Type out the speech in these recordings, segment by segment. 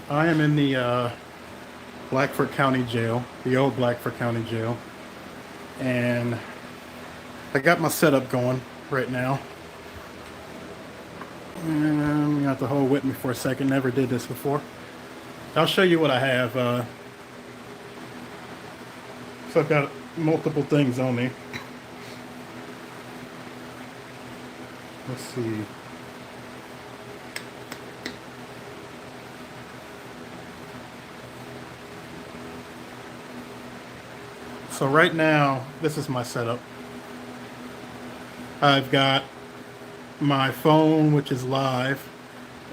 I am in the Blackford County Jail, the old Blackford County Jail, and I got my setup going right now. And you have to hold with me for a second. Never did this before. I'll show you what I have. So I've got multiple things on me. Let's see. So right now, this is my setup. I've got my phone, which is live,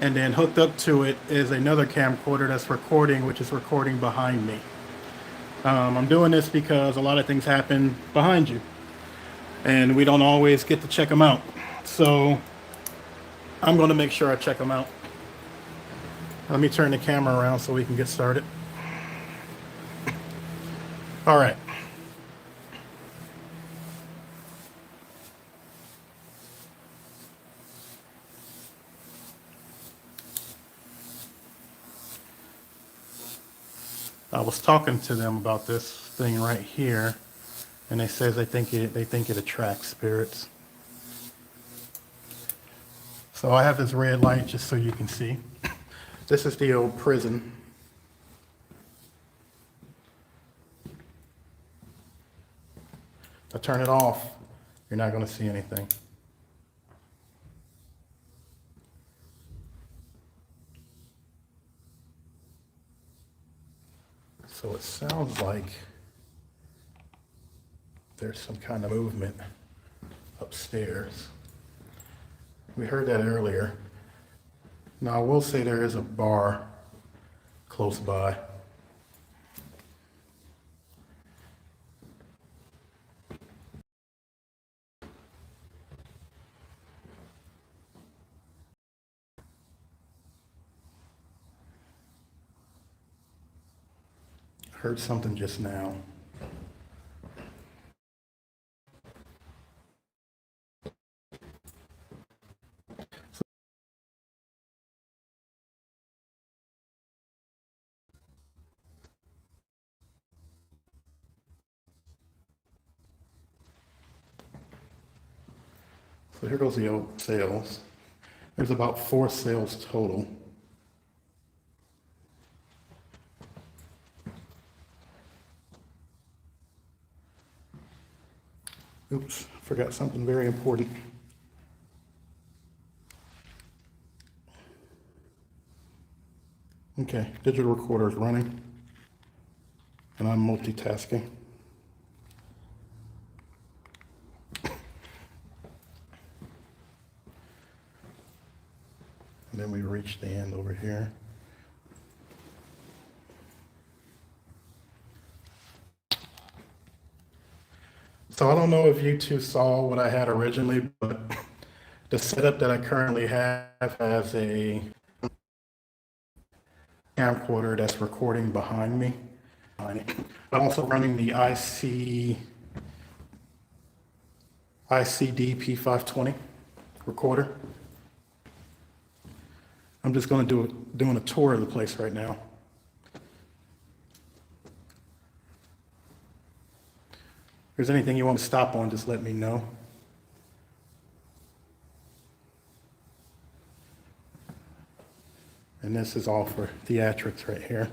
and then hooked up to it is another camcorder that's recording, which is recording behind me. I'm doing this because a lot of things happen behind you, and we don't always get to check them out. So I'm going to make sure I check them out. Let me turn the camera around so we can get started. All right. I was talking to them about this thing right here, and they says they think it attracts spirits. So I have this red light just so you can see. This is the old prison. If I turn it off, you're not going to see anything. So it sounds like there's some kind of movement upstairs. We heard that earlier. Now I will say there is a bar close by. Heard something just now. So here goes the old cells. There's about 4 cells total. Oops, forgot something very important. Okay, digital recorder is running, and I'm multitasking. And then we reach the end over here. So I don't know if you two saw what I had originally, but the setup that I currently have has a camcorder that's recording behind me. I'm also running the ICD P520 recorder. I'm just going to doing a tour of the place right now. If there's anything you want to stop on, just let me know. And this is all for theatrics right here.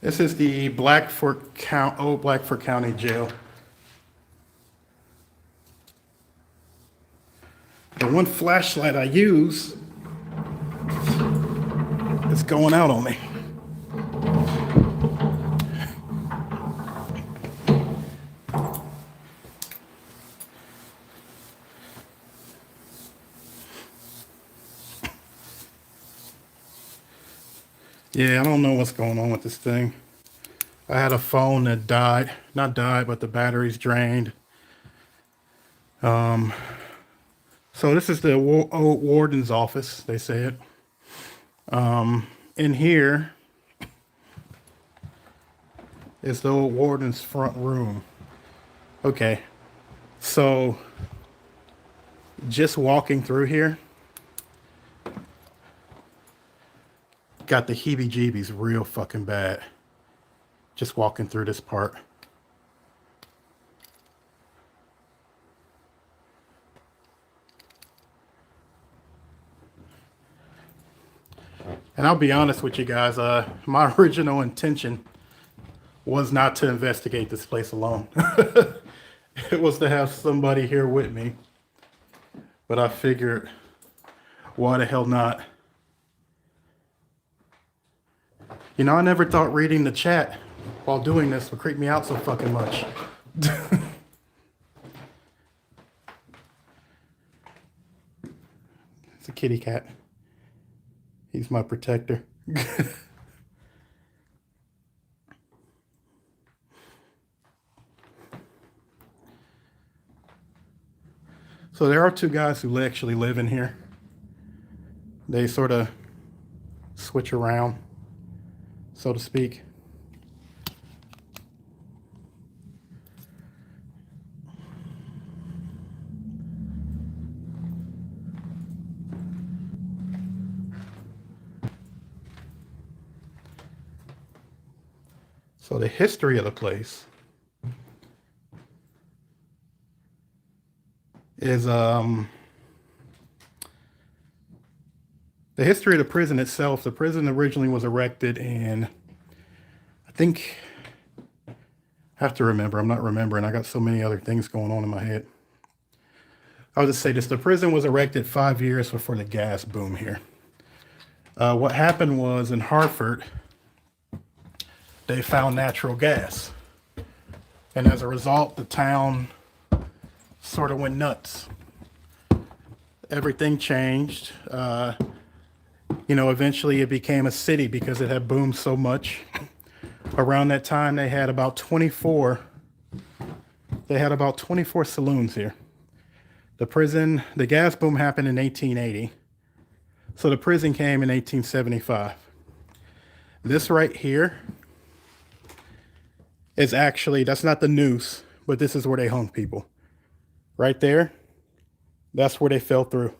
This is the old Blackford County Jail. The one flashlight I use is going out on me. Yeah, I don't know what's going on with this thing. I had a phone that died, not died, but the battery's drained. So this is the old Warden's office, they said. In here is the old warden's front room. Okay, so just walking through here got the heebie-jeebies real fucking bad. Just walking through this part. And I'll be honest with you guys, my original intention was not to investigate this place alone. It was to have somebody here with me. But I figured, why the hell not? You know, I never thought reading the chat while doing this would creep me out so fucking much. It's a kitty cat. He's my protector. So there are two guys who actually live in here. They sort of switch around, so to speak. So the history of the place is the history of the prison itself. The prison originally was erected in, I think, I have to remember, I'm not remembering. I got so many other things going on in my head. I'll just say this. The prison was erected 5 years before the gas boom here. What happened was in Hartford, they found natural gas. And as a result, the town sort of went nuts. Everything changed. You know, eventually it became a city because it had boomed so much. Around that time, they had about 24 saloons here. The gas boom happened in 1880. So the prison came in 1875. This right here is actually, that's not the noose, but this is where they hung people. Right there, that's where they fell through.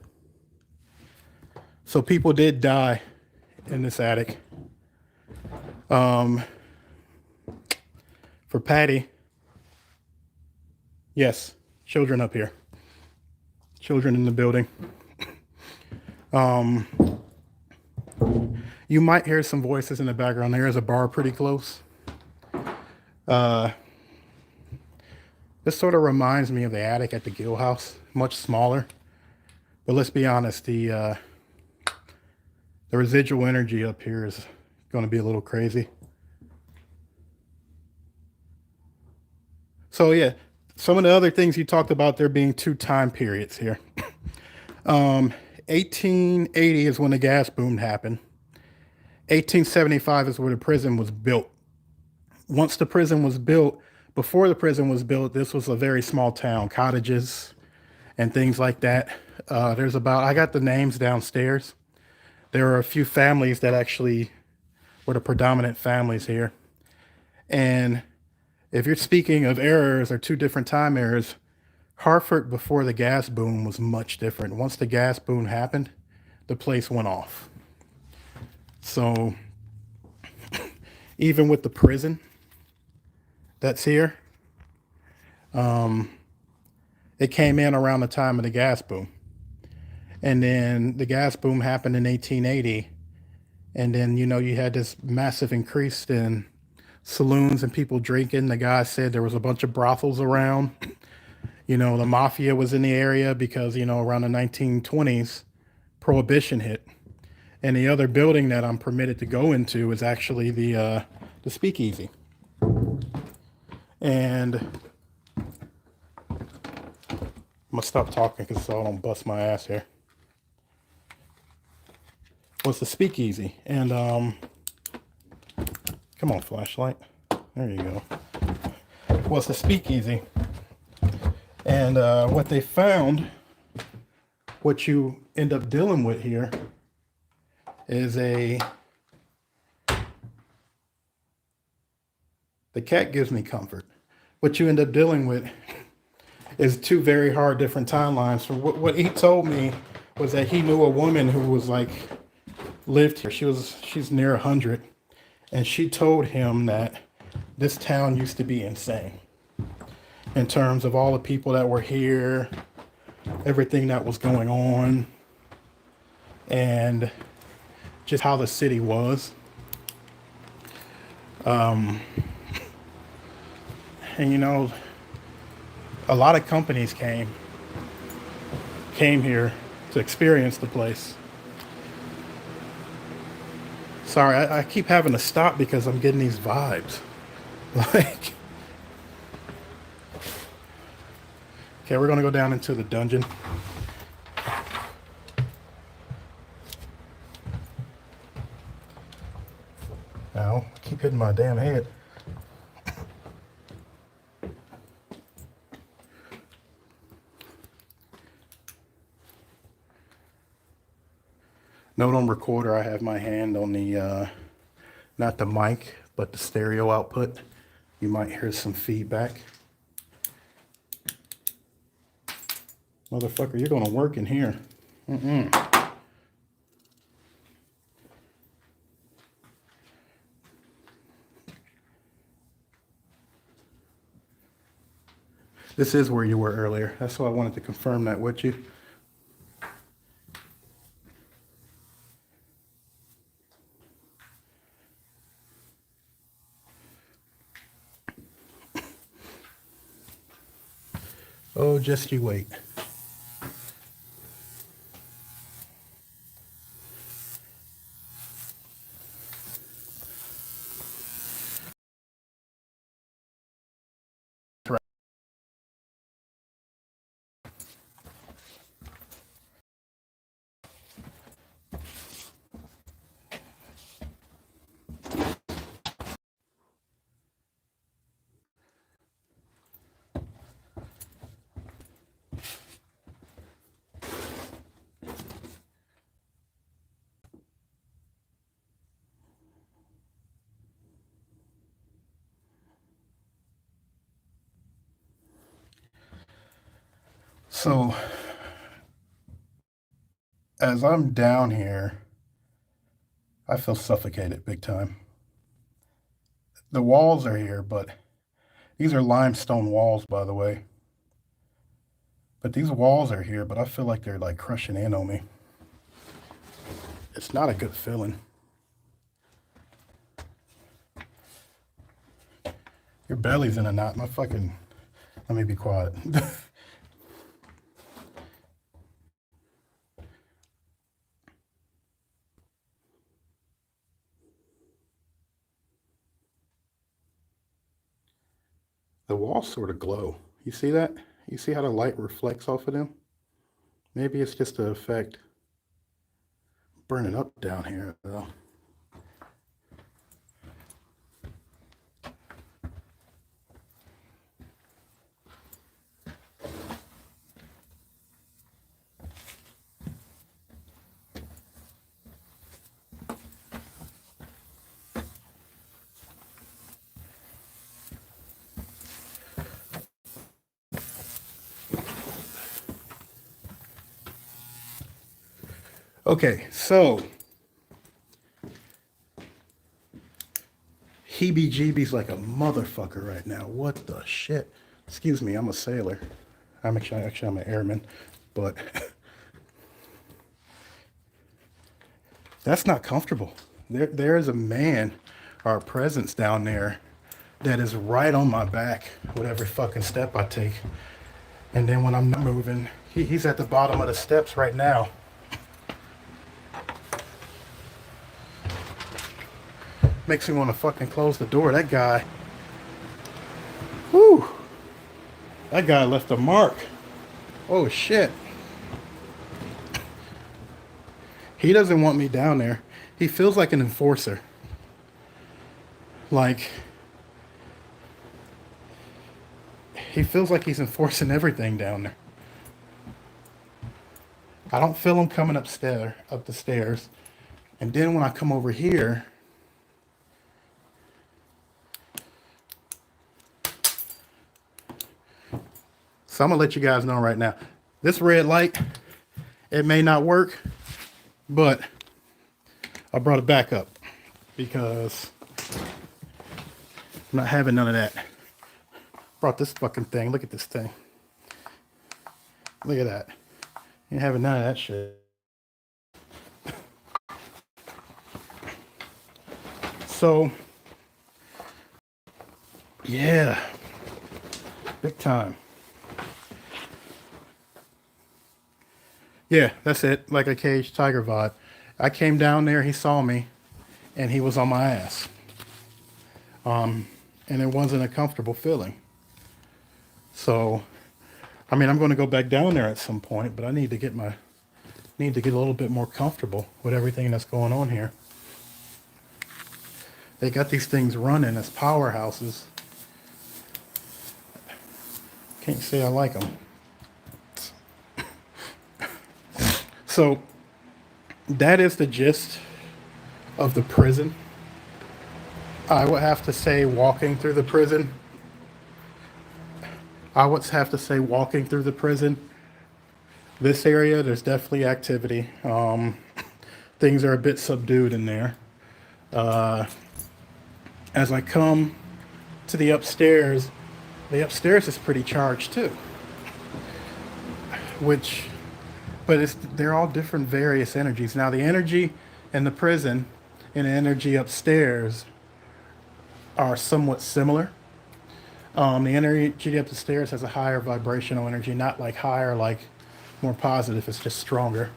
So people did die in this attic. For Patty, yes, children up here. Children in the building. You might hear some voices in the background. There is a bar pretty close. This sort of reminds me of the attic at the Gill House, much smaller. But let's be honest, the residual energy up here is going to be a little crazy. So yeah, some of the other things you talked about, there being two time periods here. 1880 is when the gas boom happened. 1875 is where the prison was built. Once the prison was built, before the prison was built, this was a very small town, cottages and things like that. I got the names downstairs. There are a few families that actually were the predominant families here. And if you're speaking of eras or two different time eras, Hartford before the gas boom was much different. Once the gas boom happened, the place went off. So even with the prison that's here, it came in around the time of the gas boom. And then the gas boom happened in 1880. And then, you know, you had this massive increase in saloons and people drinking. The guy said there was a bunch of brothels around. You know, the mafia was in the area because, you know, around the 1920s, Prohibition hit. And the other building that I'm permitted to go into is actually the Speakeasy. And I'm gonna stop talking because so I don't bust my ass here. What's the Speakeasy? And come on, flashlight. There you go. What's the Speakeasy? And what they found, what you end up dealing with here, is a The cat gives me comfort. What you end up dealing with is two very hard different timelines. So what he told me was that he knew a woman who was like lived here. She's near 100, and she told him that this town used to be insane in terms of all the people that were here, everything that was going on, and just how the city was. And you know, a lot of companies came here to experience the place. Sorry, I keep having to stop because I'm getting these vibes. Like, okay, we're gonna go down into the dungeon. Ow, I keep hitting my damn head. Note on recorder, I have my hand on the, not the mic, but the stereo output. You might hear some feedback. Motherfucker, you're gonna work in here. This is where you were earlier. That's why I wanted to confirm that with you. Oh, just you wait. So, as I'm down here, I feel suffocated big time. The walls are here, but these are limestone walls, by the way. But these walls are here, but I feel like they're like crushing in on me. It's not a good feeling. Your belly's in a knot. My fucking... Let me be quiet. The walls sort of glow. You see that? You see how the light reflects off of them? Maybe it's just the effect. Burning up down here, though. Okay, so heebie-jeebies like a motherfucker right now. What the shit? Excuse me, I'm a sailor. I'm actually I'm an airman, but that's not comfortable. There is a man or a presence down there that is right on my back with every fucking step I take. And then when I'm not moving, he's at the bottom of the steps right now. Makes me want to fucking close the door. That guy, whew, that guy left a mark. Oh shit. He doesn't want me down there. He feels like an enforcer. Like, he feels like he's enforcing everything down there. I don't feel him coming up the stairs. And then when I come over here, So I'm gonna let you guys know right now. This red light, it may not work, but I brought it back up because I'm not having none of that. Brought this fucking thing. Look at this thing. Look at that. Ain't having none of that shit. So, yeah, big time. Yeah, that's it. Like a caged tiger vibe. I came down there, he saw me, and he was on my ass. And it wasn't a comfortable feeling. So, I mean, I'm going to go back down there at some point, but I need to get a little bit more comfortable with everything that's going on here. They got these things running as powerhouses. Can't say I like them. So that is the gist of the prison. I would have to say walking through the prison. This area, there's definitely activity. Things are a bit subdued in there. As I come to the upstairs is pretty charged too. But they're all different various energies. Now the energy in the prison and the energy upstairs are somewhat similar. The energy up the stairs has a higher vibrational energy, not like higher, like more positive. It's just stronger.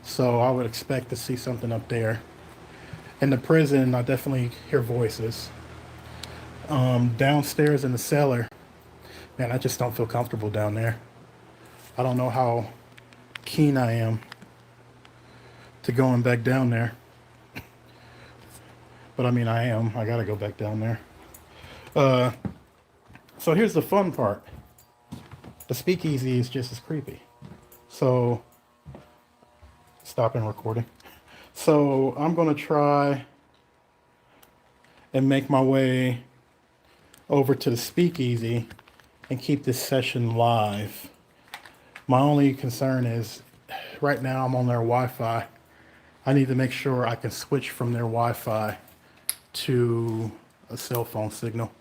So I would expect to see something up there. In the prison, I definitely hear voices. Downstairs in the cellar, man, I just don't feel comfortable down there. I don't know how keen I am to going back down there. But I mean, I gotta go back down there. So here's the fun part. The speakeasy is just as creepy. So, stopping recording. So I'm gonna try and make my way over to the speakeasy and keep this session live. My only concern is right now I'm on their Wi-Fi. I need to make sure I can switch from their Wi-Fi to a cell phone signal.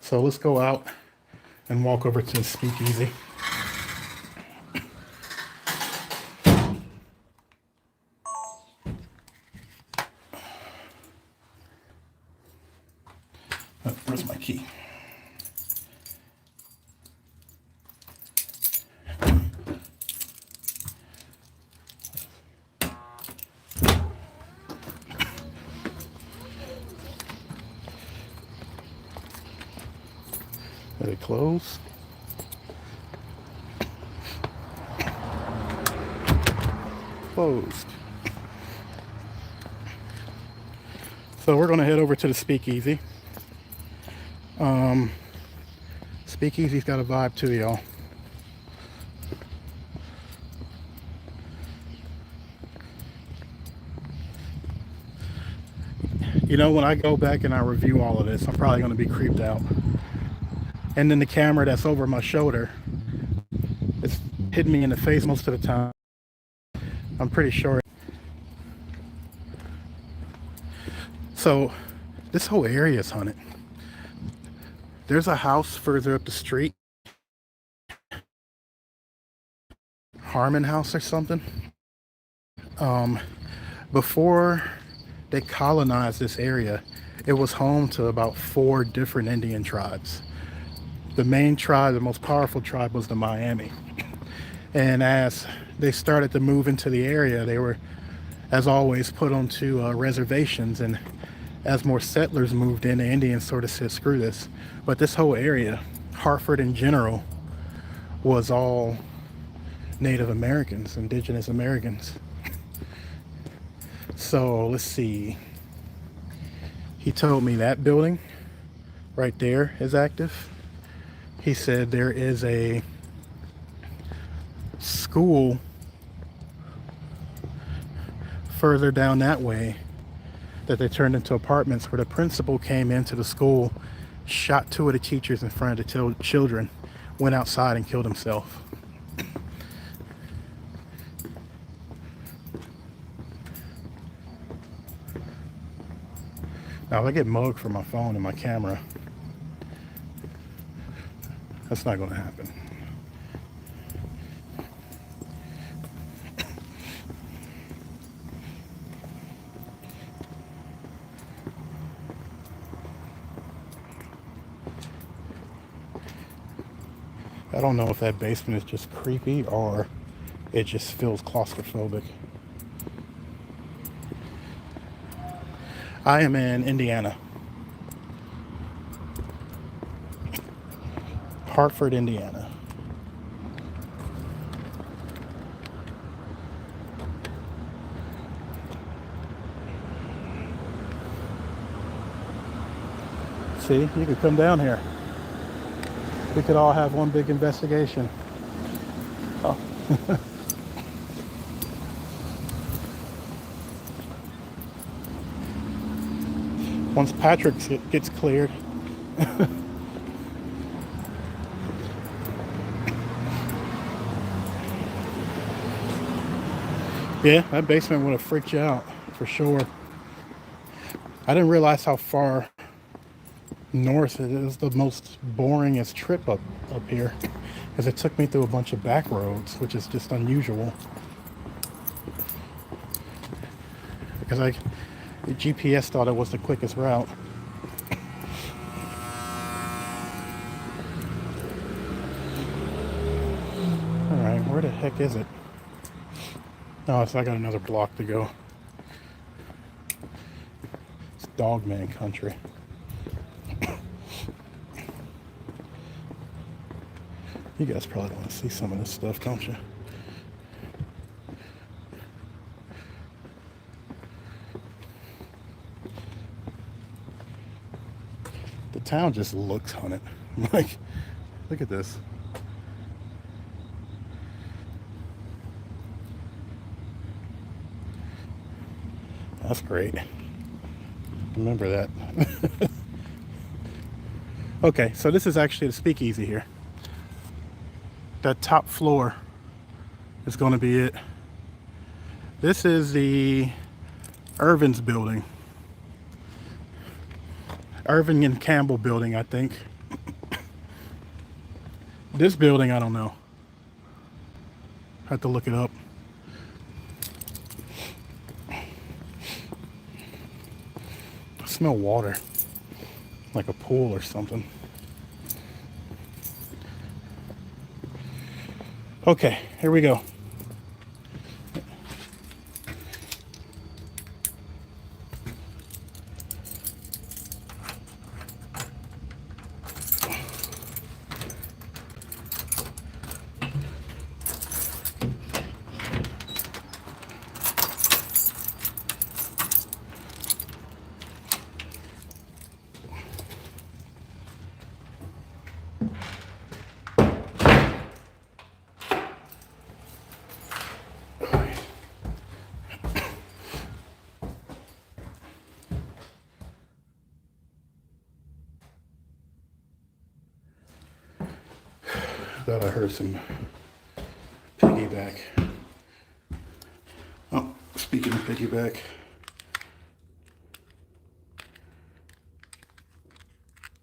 So let's go out and walk over to the speakeasy. Oh, where's my key? Are they closed? Closed. So we're going to head over to the speakeasy. Speakeasy's got a vibe too, y'all. You know, when I go back and I review all of this, I'm probably going to be creeped out. And then the camera that's over my shoulder, it's hitting me in the face most of the time. I'm pretty sure. So this whole area is haunted. There's a house further up the street. Harmon House or something. Before they colonized this area, it was home to about 4 different Indian tribes. The main tribe, the most powerful tribe, was the Miami. And as they started to move into the area, they were, as always, put onto reservations. And as more settlers moved in, the Indians sort of said, screw this. But this whole area, Hartford in general, was all Native Americans, indigenous Americans. So let's see. He told me that building right there is active. He said there is a school further down that way that they turned into apartments, where the principal came into the school shot two of the teachers in front of the children, went outside and killed himself. Now, if I get mugged for my phone and my camera, that's not going to happen. I don't know if that basement is just creepy or it just feels claustrophobic. I am in Indiana. Hartford, Indiana. See, you could come down here. We could all have one big investigation. Oh. Once Patrick gets cleared. Yeah, that basement would have freaked you out for sure. I didn't realize how far north it is. The most boringest trip up here, because it took me through a bunch of back roads, which is just unusual. Because the GPS thought it was the quickest route. All right, where the heck is it? Oh, so I got another block to go. It's Dogman country. You guys probably want to see some of this stuff, don't you? The town just looks haunted. Like, look at this. That's great. Remember that. Okay, so this is actually the Speakeasy here. That top floor is going to be it. This is the Erwin's building. Erwin and Campbell building, I think. This building, I don't know. Have to look it up. I smell water, like a pool or something. Okay, here we go. Thought I heard some piggyback. Oh, speaking of piggyback,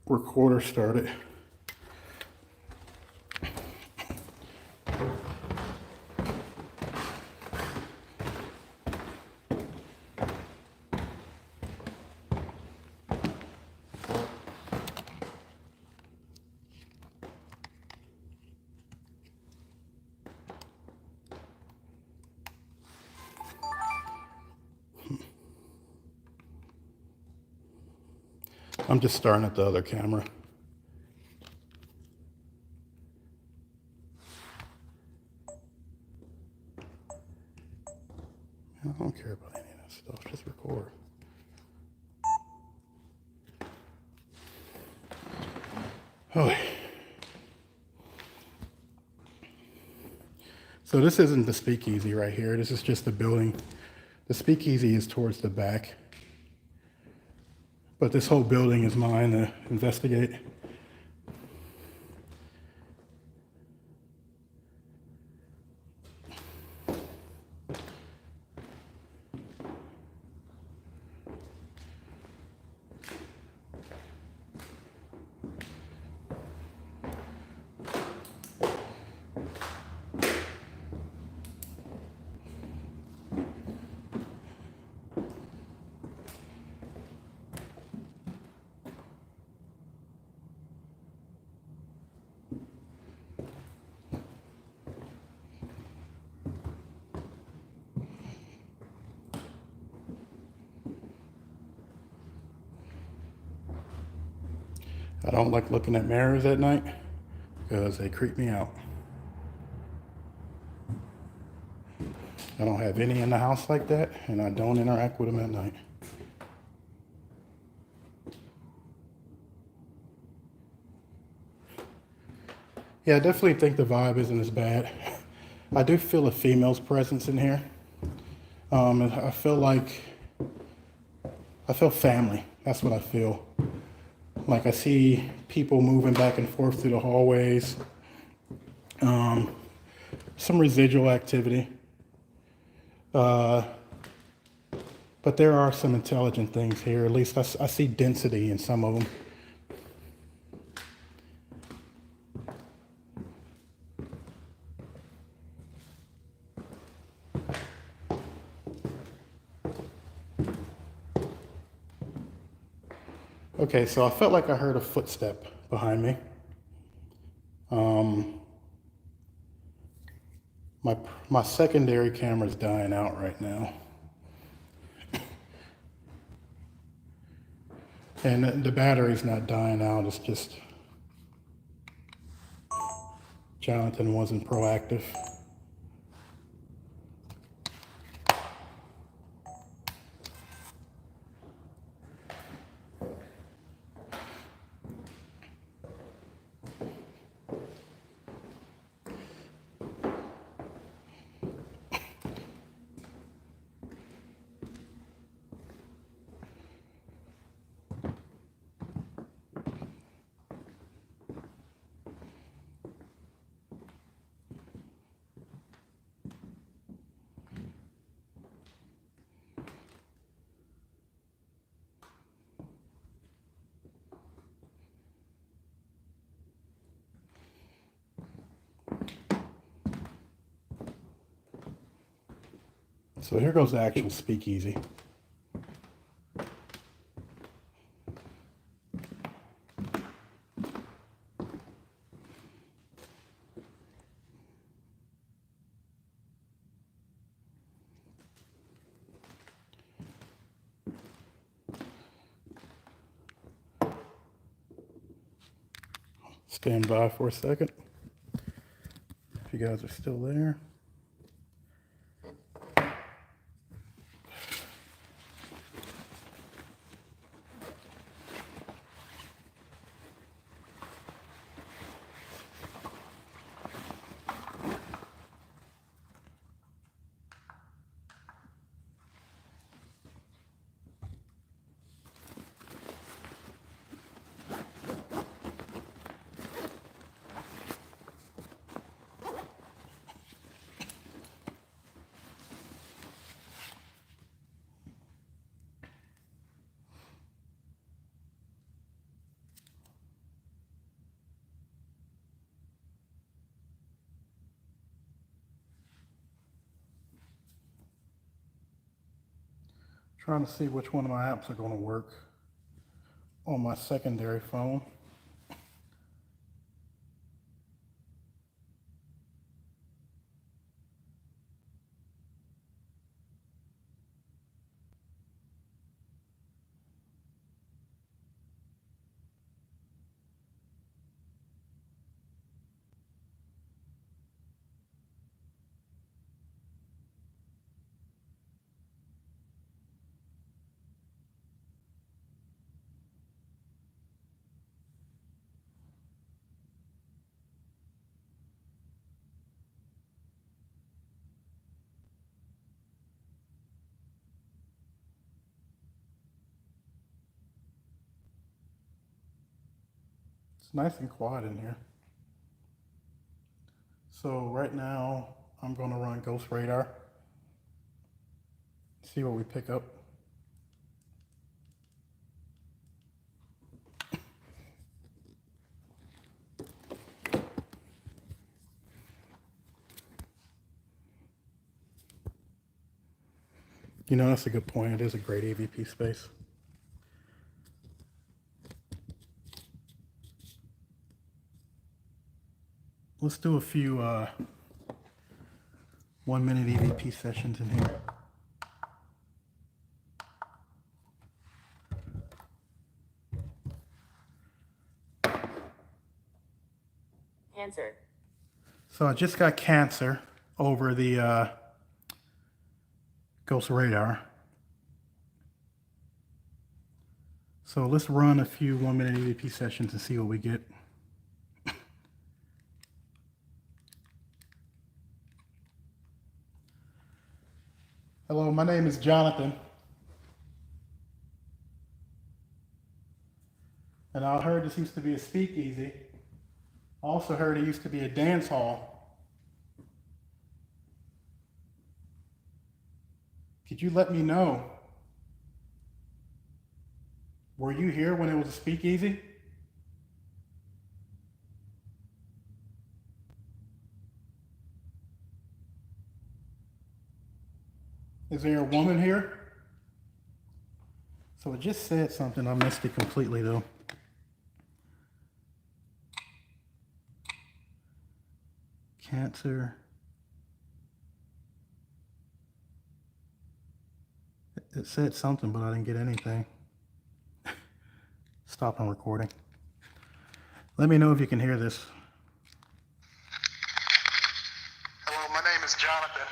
recorder started. I'm just starting at the other camera. I don't care about any of that stuff, just record. Oh. So this isn't the Speakeasy right here. This is just the building. The Speakeasy is towards the back. But this whole building is mine to investigate. I don't like looking at mirrors at night because they creep me out. I don't have any in the house like that, and I don't interact with them at night. Yeah, I definitely think the vibe isn't as bad. I do feel a female's presence in here. I feel family. That's what I feel. Like I see people moving back and forth through the hallways. Some residual activity. But there are some intelligent things here. At least I see density in some of them. Okay, so I felt like I heard a footstep behind me. My secondary camera's dying out right now. And the battery's not dying out, it's just Jonathan wasn't proactive. So here goes the actual speakeasy. Stand by for a second. If you guys are still there. Trying to see which one of my apps are going to work on my secondary phone. It's nice and quiet in here. So right now I'm going to run Ghost Radar. See what we pick up. You know, that's a good point. It is a great EVP space. Let's do a few 1 minute EVP sessions in here. Cancer. So I just got cancer over the Ghost Radar. So let's run a few 1 minute EVP sessions and see what we get. Hello, my name is Jonathan. And I heard this used to be a speakeasy. I also heard it used to be a dance hall. Could you let me know? Were you here when it was a speakeasy? Is there a woman here? So it just said something. I missed it completely though. Cancer. It said something, but I didn't get anything. Stop on recording. Let me know if you can hear this. Hello, my name is Jonathan.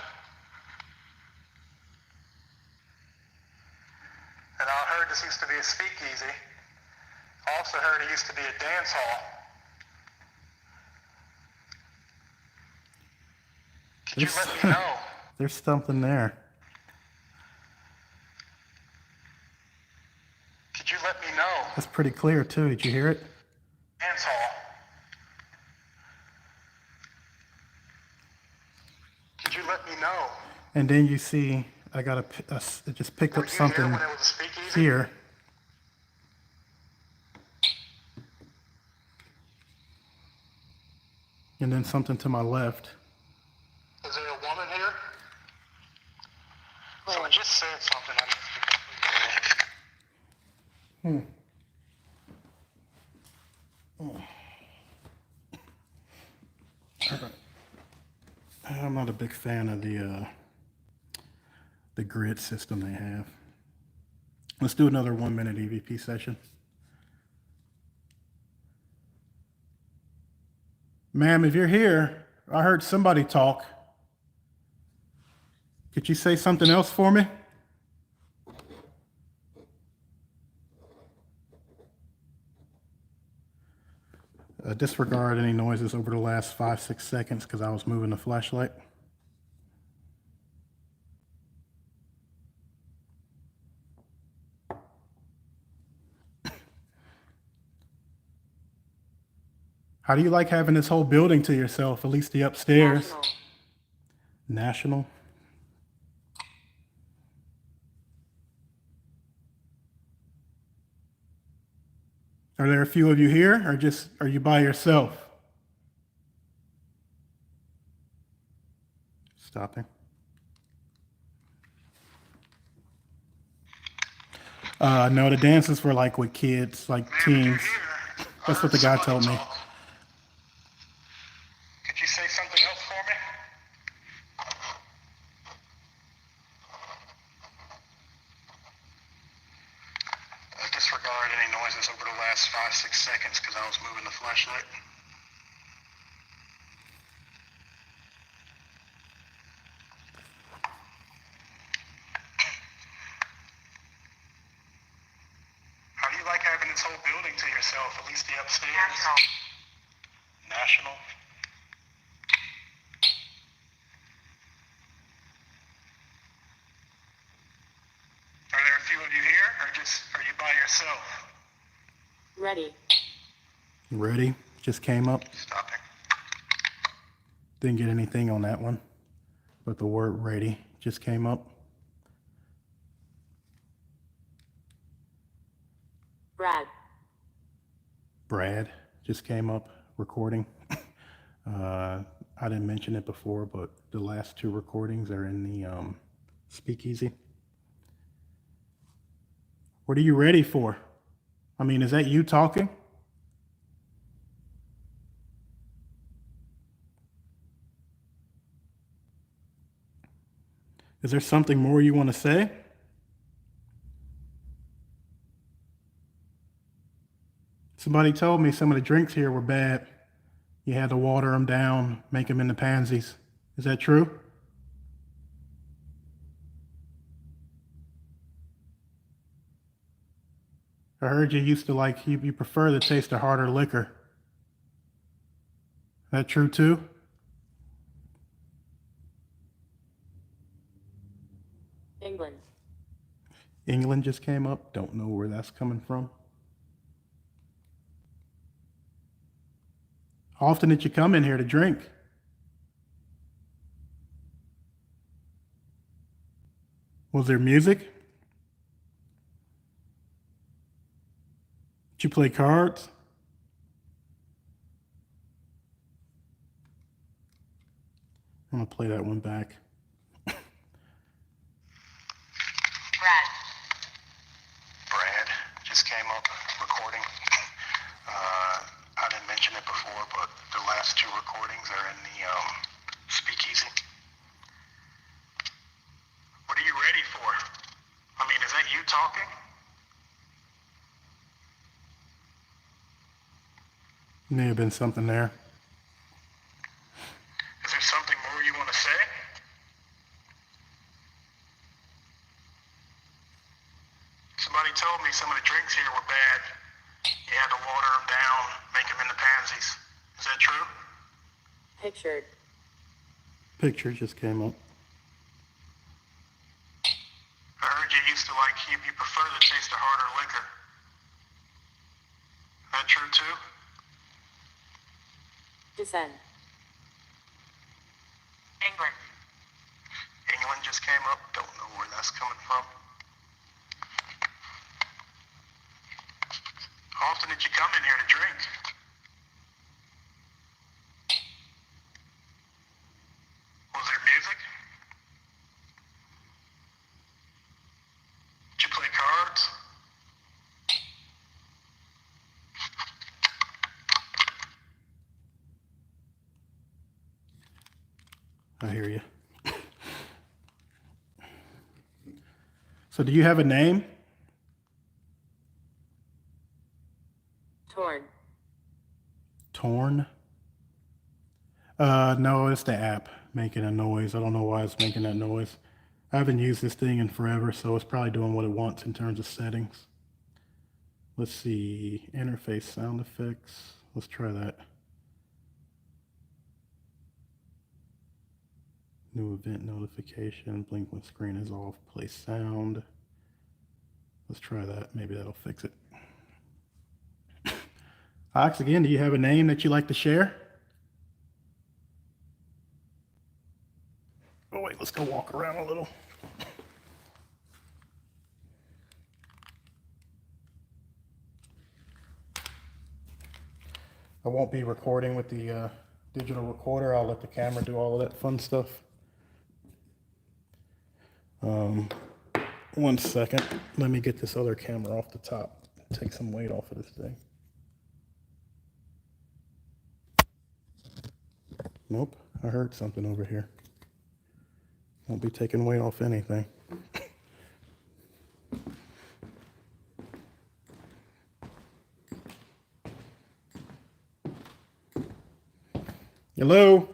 And I heard this used to be a speakeasy. I also heard it used to be a dance hall. Could you let me know? There's something there. Could you let me know? That's pretty clear too. Did you hear it? Dance hall. Could you let me know? And then you see, I got it just picked up something here. And then something to my left. Is there a woman here? So I just said something. I'm not a big fan of the grid system they have. Let's do another 1 minute EVP session. Ma'am, if you're here, I heard somebody talk. Could you say something else for me? Disregard any noises over the last 5-6 seconds because I was moving the flashlight. How do you like having this whole building to yourself, at least the upstairs? National. Are there a few of you here, or just are you by yourself? Stopping. No, the dances were like with kids, like teens. That's what the guy told me. Could you say something else for me? Disregard any noises over the last 5-6 seconds because I was moving the flashlight. How do you like having this whole building to yourself, at least the upstairs? National. Are there a few of you here, or just are you by yourself? Ready. Ready? Just came up. Stopping. Didn't get anything on that one, but the word ready just came up. Brad. Brad just came up, recording. I didn't mention it before, but the last two recordings are in the Speakeasy. What are you ready for? I mean, is that you talking? Is there something more you want to say? Somebody told me some of the drinks here were bad. You had to water them down, make them into pansies. Is that true? I heard you used to you prefer the taste of harder liquor. Is that true too? England. England just came up. Don't know where that's coming from. How often did you come in here to drink? Was there music? Did you play cards? I'm gonna play that one back. Brad just came up, recording. I didn't mention it before, but the last two recordings are in the Speakeasy. What are you ready for? I mean, is that you talking? May have been something there. Is there something more you want to say? Somebody told me some of the drinks here were bad. You had to water them down, make them into pansies. Is that true? Pictured. Picture just came up. I heard you used to you prefer the taste of harder liquor. Is that true too? Descend. England. England just came up. Don't know where that's coming from. How often did you come in here to drink? Was there music? Did you play cards? I hear you. So do you have a name? Torn. Torn? No, it's the app making a noise. I don't know why it's making that noise. I haven't used this thing in forever, so it's probably doing what it wants in terms of settings. Let's see, interface sound effects. Let's try that. New event notification, blink when screen is off, play sound. Let's try that, maybe that'll fix it. Ox, again, do you have a name that you like to share? Oh wait, let's go walk around a little. I won't be recording with the digital recorder. I'll let the camera do all of that fun stuff. 1 second. Let me get this other camera off the top. Take some weight off of this thing. Nope, I heard something over here. Won't be taking weight off anything. Hello?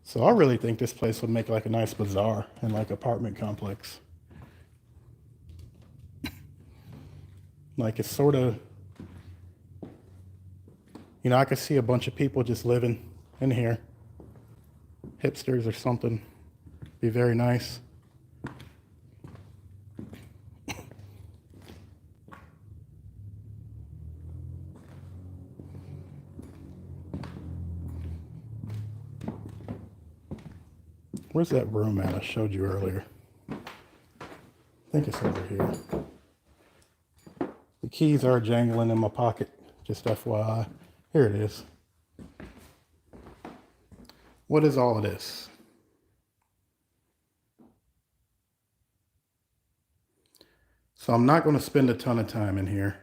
So I really think this place would make like a nice bazaar and like apartment complex. Like it's sort of, you know, I could see a bunch of people just living in here. Hipsters or something. Be very nice. Where's that room at I showed you earlier? I think it's over here. The keys are jangling in my pocket, just FYI. Here it is. What is all of this? So I'm not going to spend a ton of time in here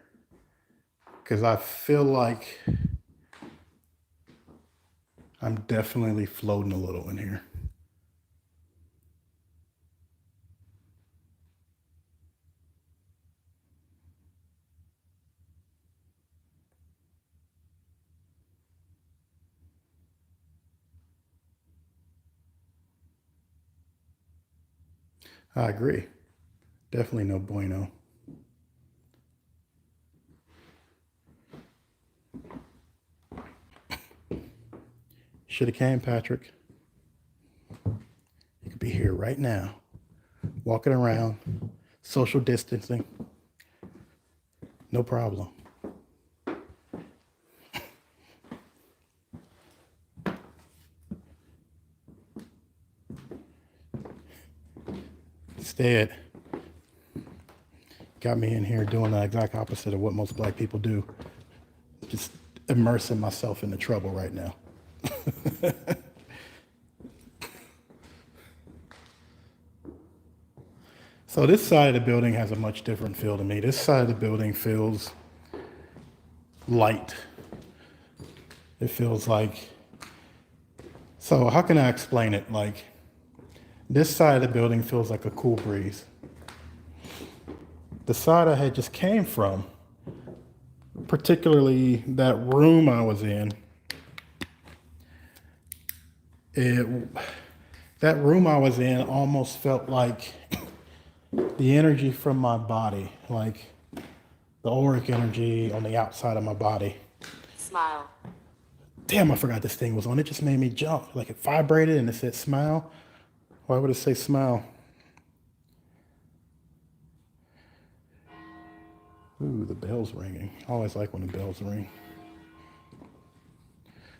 because I feel like I'm definitely floating a little in here. I agree. Definitely no bueno. Should have came, Patrick. You could be here right now, walking around, social distancing. No problem. Instead, got me in here doing the exact opposite of what most black people do. Just immersing myself in the trouble right now. So this side of the building has a much different feel to me. This side of the building feels light. It feels like, so how can I explain it? Like, this side of the building feels like a cool breeze. The side I had just came from, particularly that room I was in, that room I was in almost felt like the energy from my body, like the auric energy on the outside of my body. Smile. Damn, I forgot this thing was on. It just made me jump. Like it vibrated and it said smile. Why would it say smile? Ooh, the bell's ringing. I always like when the bells ring.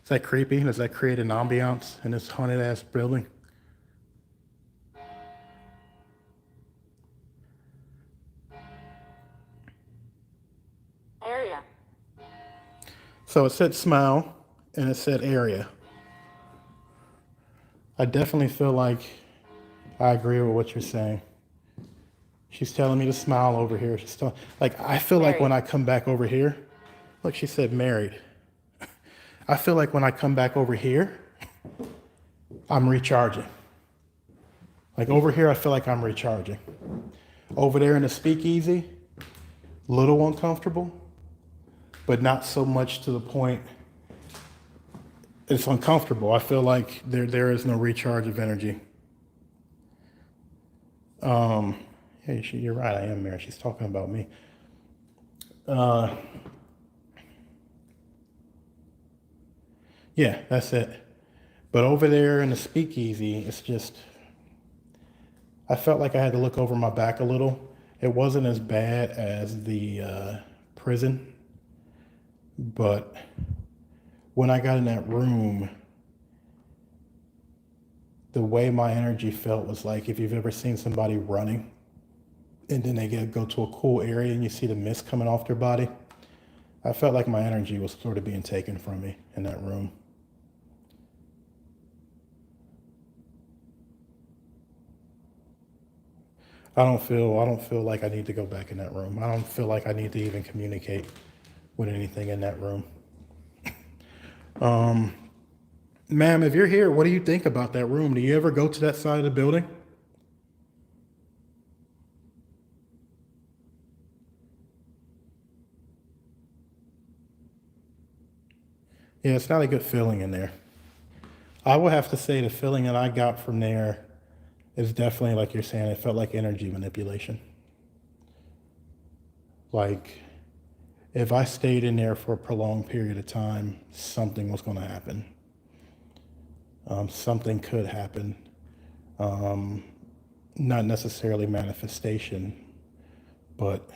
Is that creepy? Does that create an ambiance in this haunted ass building? Area. So it said smile and it said area. I definitely feel like I agree with what you're saying. She's telling me to smile over here. She's telling, like, I feel like when I come back over here, look, she said married. I feel like when I come back over here, I'm recharging. Like over here, I feel like I'm recharging. Over there in the speakeasy, little uncomfortable, but not so much to the point it's uncomfortable. I feel like there is no recharge of energy. Hey, you're right, I am married. She's talking about me. Yeah, that's it. But over there in the speakeasy, it's just, I felt like I had to look over my back a little. It wasn't as bad as the prison, but when I got in that room, the way my energy felt was like if you've ever seen somebody running and then they go to a cool area and you see the mist coming off their body. I felt like my energy was sort of being taken from me in that room. I don't feel like I need to go back in that room. I don't feel like I need to even communicate with anything in that room. Ma'am, if you're here, what do you think about that room? Do you ever go to that side of the building? Yeah, it's not a good feeling in there. I would have to say the feeling that I got from there is definitely like you're saying, it felt like energy manipulation. Like if I stayed in there for a prolonged period of time, something was going to happen. Something could happen. Not necessarily manifestation, but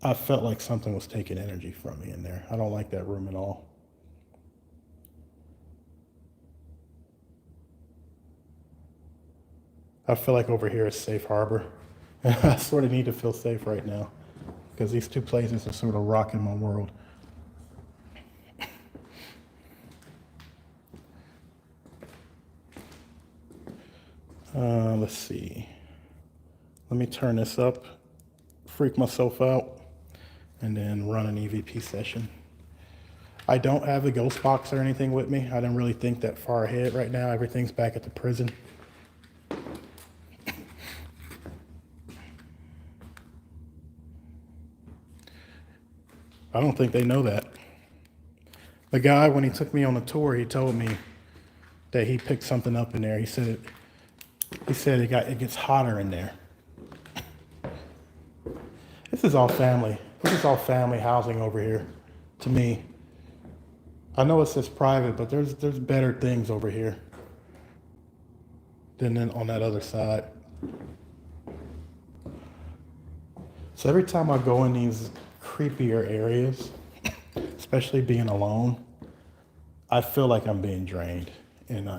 I felt like something was taking energy from me in there. I don't like that room at all. I feel like over here is safe harbor. I sort of need to feel safe right now because these two places are sort of rocking my world. Let's see. Let me turn this up, freak myself out, and then run an EVP session. I don't have the ghost box or anything with me. I didn't really think that far ahead right now. Everything's back at the prison. I don't think they know that. The guy, when he took me on the tour, he told me that he picked something up in there. He said it gets hotter in there. This is all family. This is all family housing over here to me. I know it says private, but there's better things over here than on that other side. So every time I go in these creepier areas, especially being alone, I feel like I'm being drained and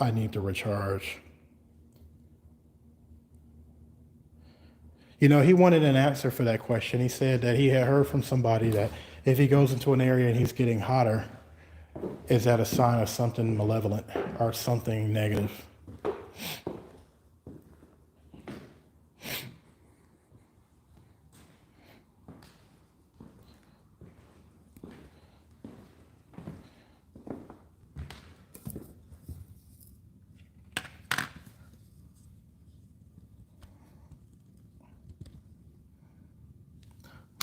I need to recharge. You know, he wanted an answer for that question. He said that he had heard from somebody that if he goes into an area and he's getting hotter, is that a sign of something malevolent or something negative?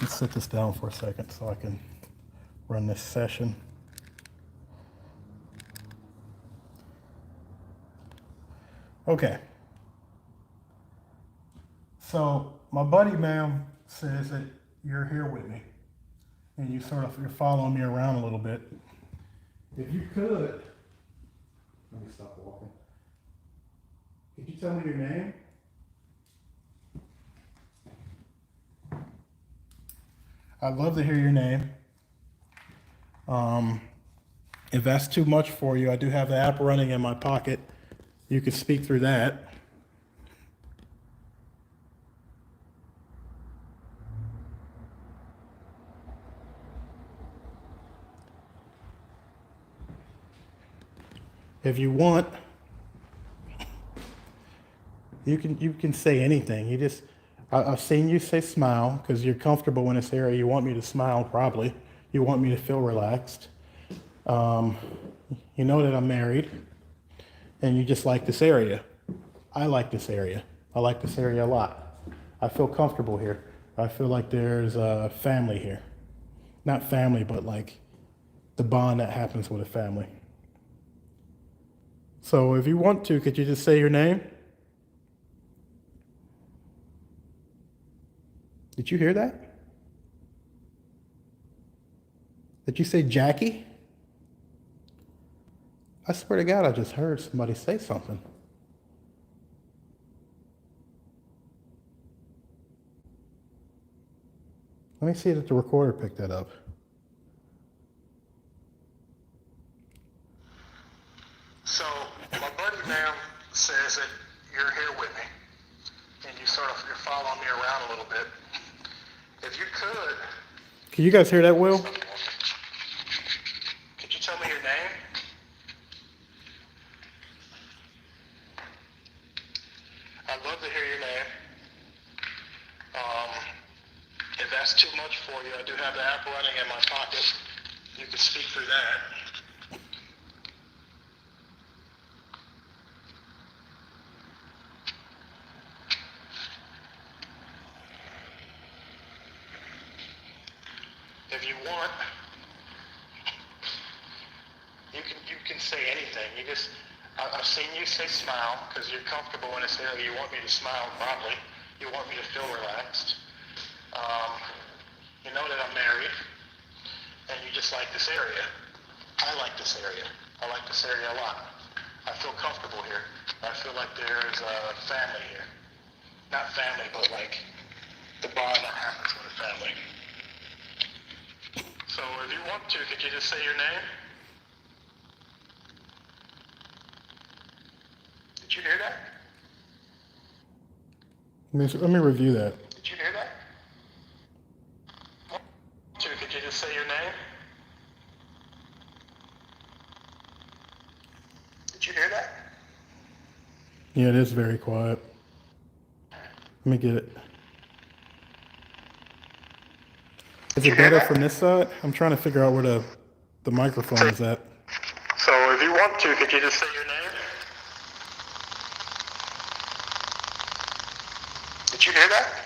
Let's sit this down for a second so I can run this session. Okay. So my buddy, ma'am, says that you're here with me and you're following me around a little bit. If you could, let me stop walking. Could you tell me your name? I'd love to hear your name. If that's too much for you, I do have the app running in my pocket. You could speak through that. If you want, you can say anything. I've seen you say smile because you're comfortable in this area. You want me to smile, probably. You want me to feel relaxed. You know that I'm married, and you just like this area. I like this area. I like this area a lot. I feel comfortable here. I feel like there's a family here. Not family, but like the bond that happens with a family. So if you want to, could you just say your name? Did you hear that? Did you say Jackie? I swear to God, I just heard somebody say something. Let me see if the recorder picked that up. So, my buddy, ma'am, says that you're here with me, and you're following me around a little bit. If you could... Can you guys hear that, Will? Could you tell me your name? I'd love to hear your name. If that's too much for you, I do have the app running in my pocket. You can speak through that. If you want, say anything. I've seen you say smile because you're comfortable in this area. You want me to smile broadly. You want me to feel relaxed. You know that I'm married, and you just like this area. I like this area. I like this area a lot. I feel comfortable here. I feel like there's a family here. Not family, but like the bond that happens with a family. So if you want to, could you just say your name? Did you hear that? Let me review that. Did you hear that? Could you just say your name? Did you hear that? Yeah, it is very quiet. Let me get it. Is it better from this side? I'm trying to figure out where the microphone is at. So if you want to, could you just say your name? Did you hear that?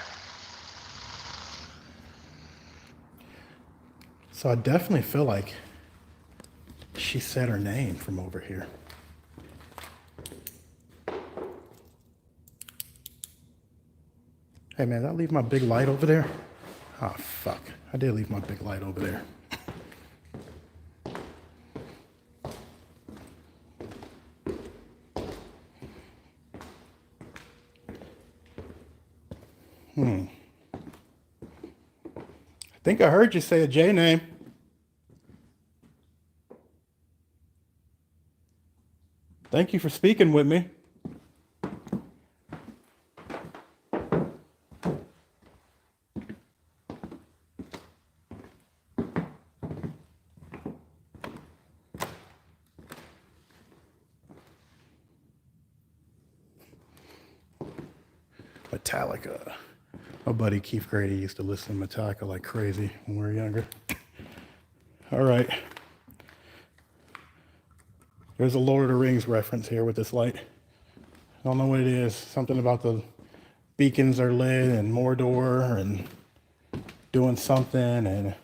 So I definitely feel like she said her name from over here. Hey man, did I leave my big light over there? Oh fuck, I did leave my big light over there. I think I heard you say a J name. Thank you for speaking with me. Metallica. My buddy Keith Grady used to listen to Metallica like crazy when we were younger. All right. There's a Lord of the Rings reference here with this light. I don't know what it is. Something about the beacons are lit and Mordor and doing something and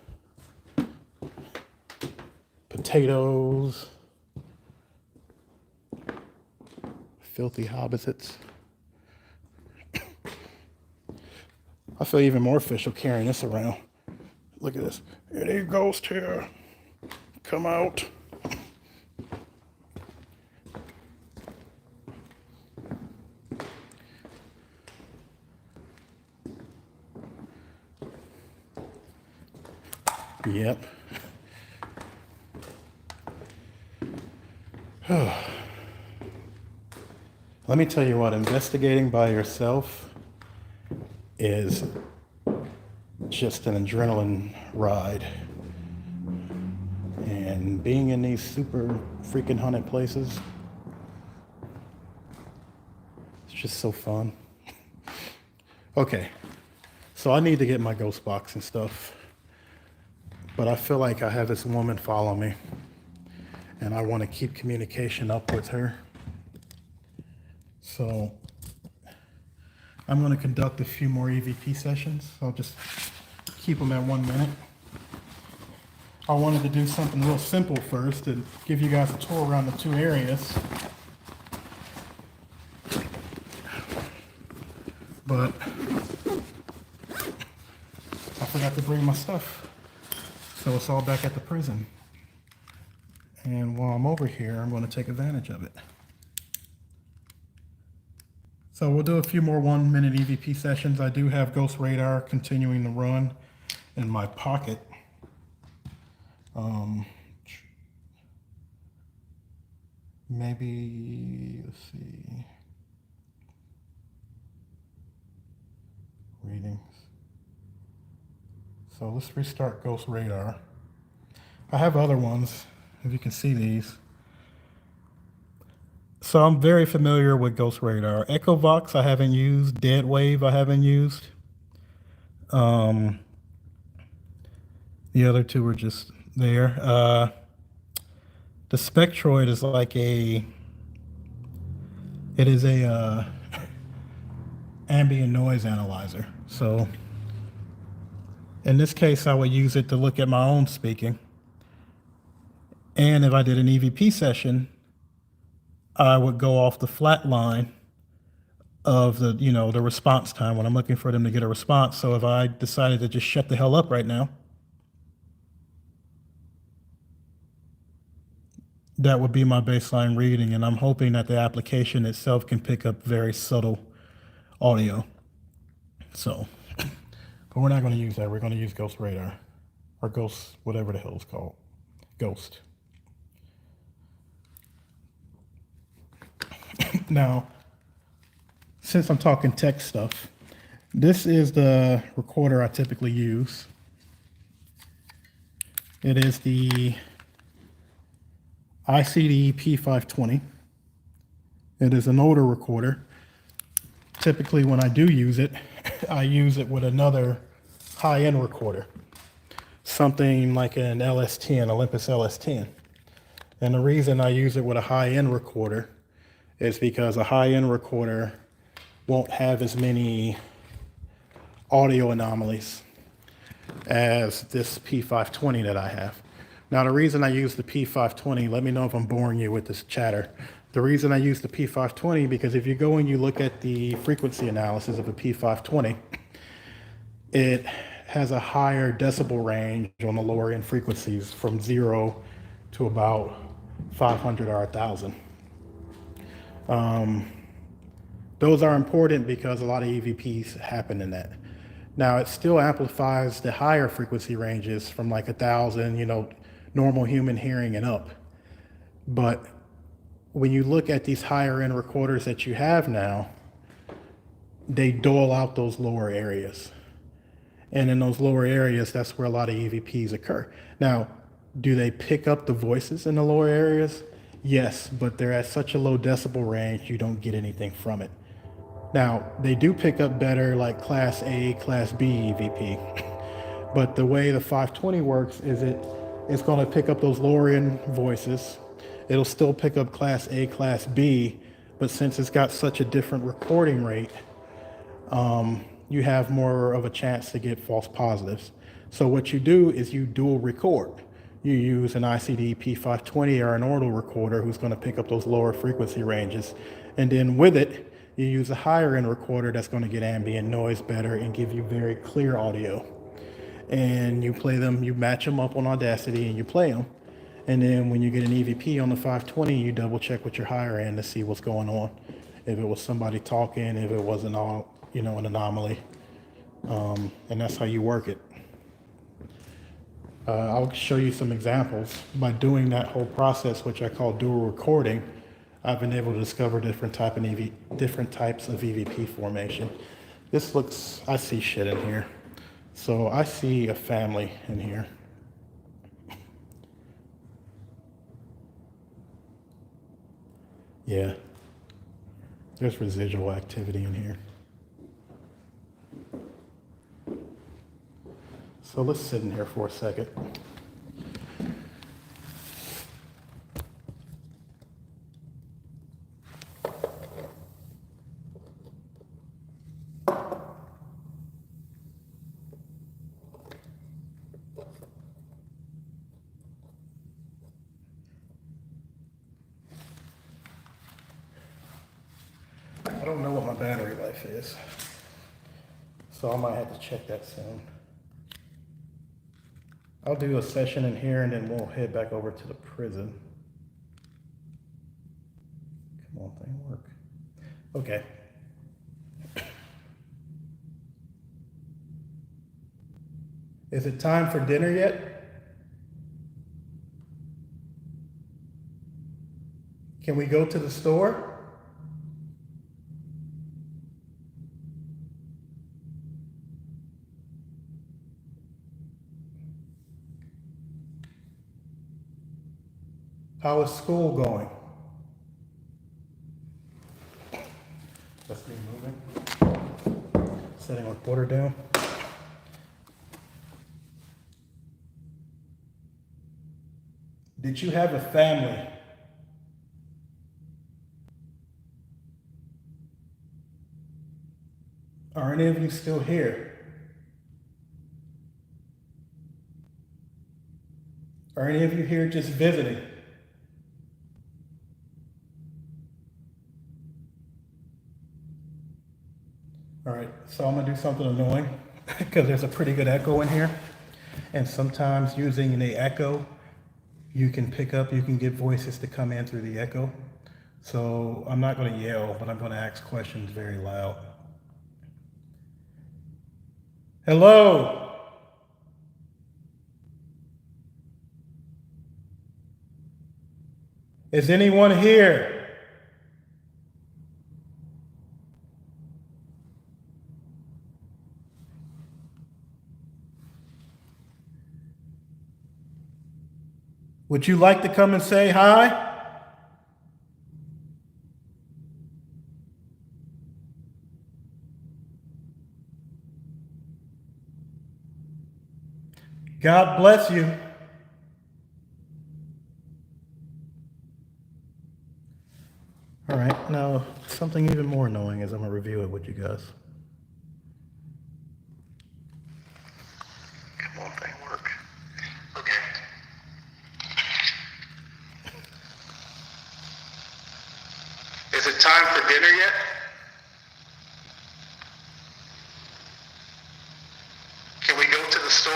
potatoes. Filthy hobbits. I feel even more official carrying this around. Look at this. Any ghost here? Come out. Yep. Let me tell you what, investigating by yourself is just an adrenaline ride. And being in these super freaking haunted places, it's just so fun. Okay, so I need to get my ghost box and stuff. But I feel like I have this woman follow me, and I want to keep communication up with her. So I'm going to conduct a few more EVP sessions. I'll just keep them at 1 minute. I wanted to do something real simple first and give you guys a tour around the two areas. But I forgot to bring my stuff. So it's all back at the prison. And while I'm over here, I'm going to take advantage of it. So we'll do a few more 1 minute EVP sessions. I do have Ghost Radar continuing to run in my pocket. Maybe, let's see. Readings. So let's restart Ghost Radar. I have other ones, if you can see these. So I'm very familiar with Ghost Radar. EchoVox I haven't used. Dead Wave I haven't used. The other two were just there. The Spectroid is like it is a ambient noise analyzer. So in this case, I would use it to look at my own speaking. And if I did an EVP session, I would go off the flat line of the, the response time when I'm looking for them to get a response. So if I decided to just shut the hell up right now, that would be my baseline reading. And I'm hoping that the application itself can pick up very subtle audio. So, but we're not going to use that. We're going to use Ghost Radar or Ghost, whatever the hell it's called. Ghost. Now, since I'm talking tech stuff, this is the recorder I typically use. It is the ICD P520. It is an older recorder. Typically when I do use it, I use it with another high-end recorder, something like an LS10, Olympus LS10. And the reason I use it with a high-end recorder is because a high-end recorder won't have as many audio anomalies as this P520 that I have. Now, the reason I use the P520, let me know if I'm boring you with this chatter. The reason I use the P520, because if you go and you look at the frequency analysis of a P520, it has a higher decibel range on the lower end frequencies from 0 to about 500 or 1,000. Those are important because a lot of EVPs happen in that. Now, it still amplifies the higher frequency ranges from like 1,000, normal human hearing and up. But when you look at these higher end recorders that you have now, they dull out those lower areas. And in those lower areas, that's where a lot of EVPs occur. Now, do they pick up the voices in the lower areas? Yes, but they're at such a low decibel range, you don't get anything from it. Now, they do pick up better like Class A, Class B EVP. But the way the 520 works is it's going to pick up those lower end voices. It'll still pick up Class A, Class B, but since it's got such a different recording rate, you have more of a chance to get false positives. So what you do is you dual record. You use an ICD P520 or an orbital recorder who's going to pick up those lower frequency ranges. And then with it, you use a higher end recorder that's going to get ambient noise better and give you very clear audio. And you play them, you match them up on Audacity and you play them. And then when you get an EVP on the 520, you double check with your higher end to see what's going on. If it was somebody talking, if it wasn't all, an anomaly. And that's how you work it. I'll show you some examples. By doing that whole process, which I call dual recording, I've been able to discover different types of EVP formation. I see shit in here. So I see a family in here. Yeah, there's residual activity in here. So let's sit in here for a second. I don't know what my battery life is, so I might have to check that soon. I'll do a session in here and then we'll head back over to the prison. Come on, thing, work. Okay. Is it time for dinner yet? Can we go to the store? How is school going? That's me moving. Setting recorder down. Did you have a family? Are any of you still here? Are any of you here just visiting? All right, so I'm gonna do something annoying because there's a pretty good echo in here. And sometimes using the echo, you can get voices to come in through the echo. So I'm not gonna yell, but I'm gonna ask questions very loud. Hello? Is anyone here? Would you like to come and say hi? God bless you. All right, now something even more annoying is I'm gonna review it with you guys. Come on, thing work. Okay. Is it time for dinner yet? Can we go to the store?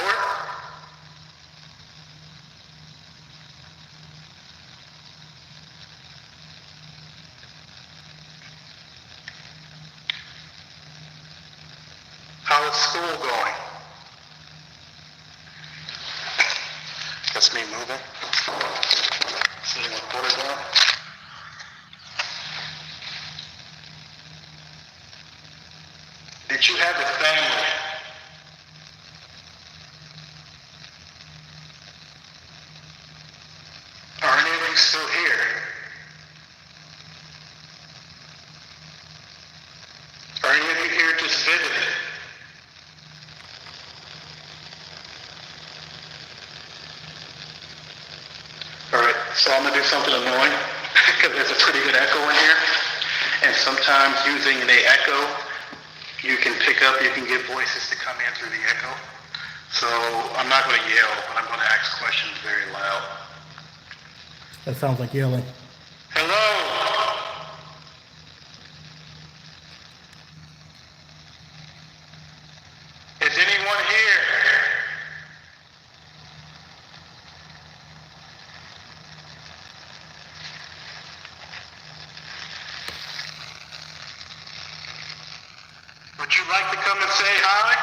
How is school going? That's me moving. Sitting with water down. Did you have a family? Are any of you still here? Are any of you here just visiting? Alright, so I'm going to do something annoying because there's a pretty good echo in here. And sometimes using the echo, you can get voices to come in through the echo. So I'm not going to yell, but I'm going to ask questions very loud. That sounds like yelling. Hello? Is anyone here? Would you like to come and say hi?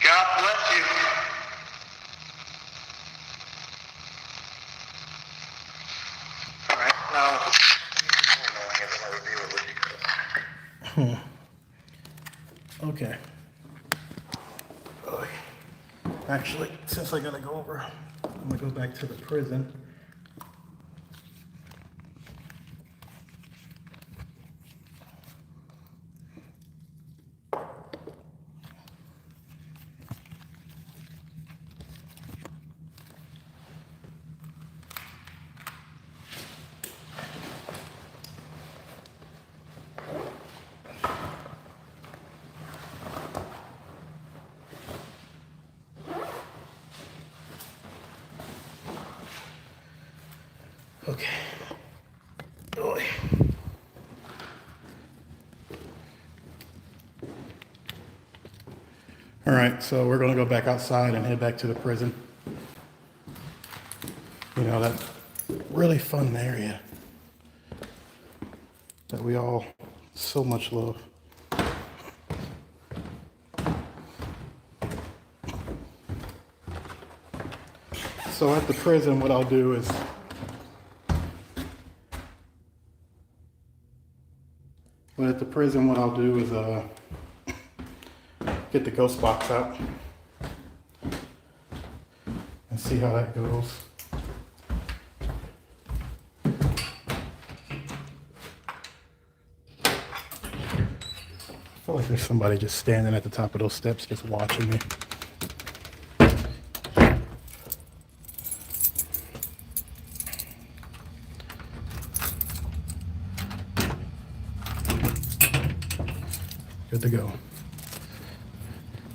God bless you. All right, now, Okay. Oy. Actually, since I gotta go over, I'm gonna go back to the prison. Okay. Oy. All right, so we're gonna go back outside and head back to the prison. You know, that really fun area that we all so much love. So at the prison, what I'll do is get the ghost box out and see how that goes. I feel like there's somebody just standing at the top of those steps just watching me. Good to go.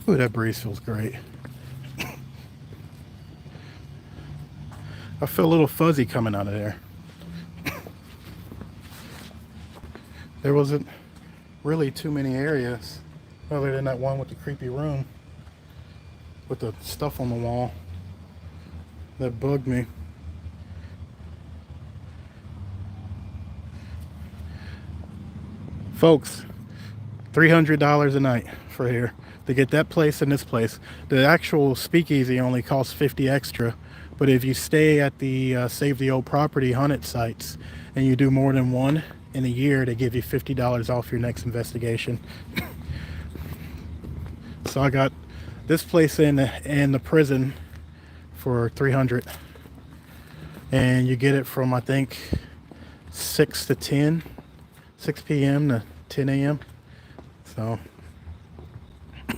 Ooh, that breeze feels great. I feel a little fuzzy coming out of there. There wasn't really too many areas other than that one with the creepy room with the stuff on the wall that bugged me. Folks, $300 a night for here to get that place and this place. The actual speakeasy only costs $50 extra, but if you stay at the Save the Old Property haunted sites and you do more than one in a year, they give you $50 off your next investigation. So I got this place in the prison for $300, and you get it from, I think, 6 to 10, 6 p.m. to 10 a.m. So if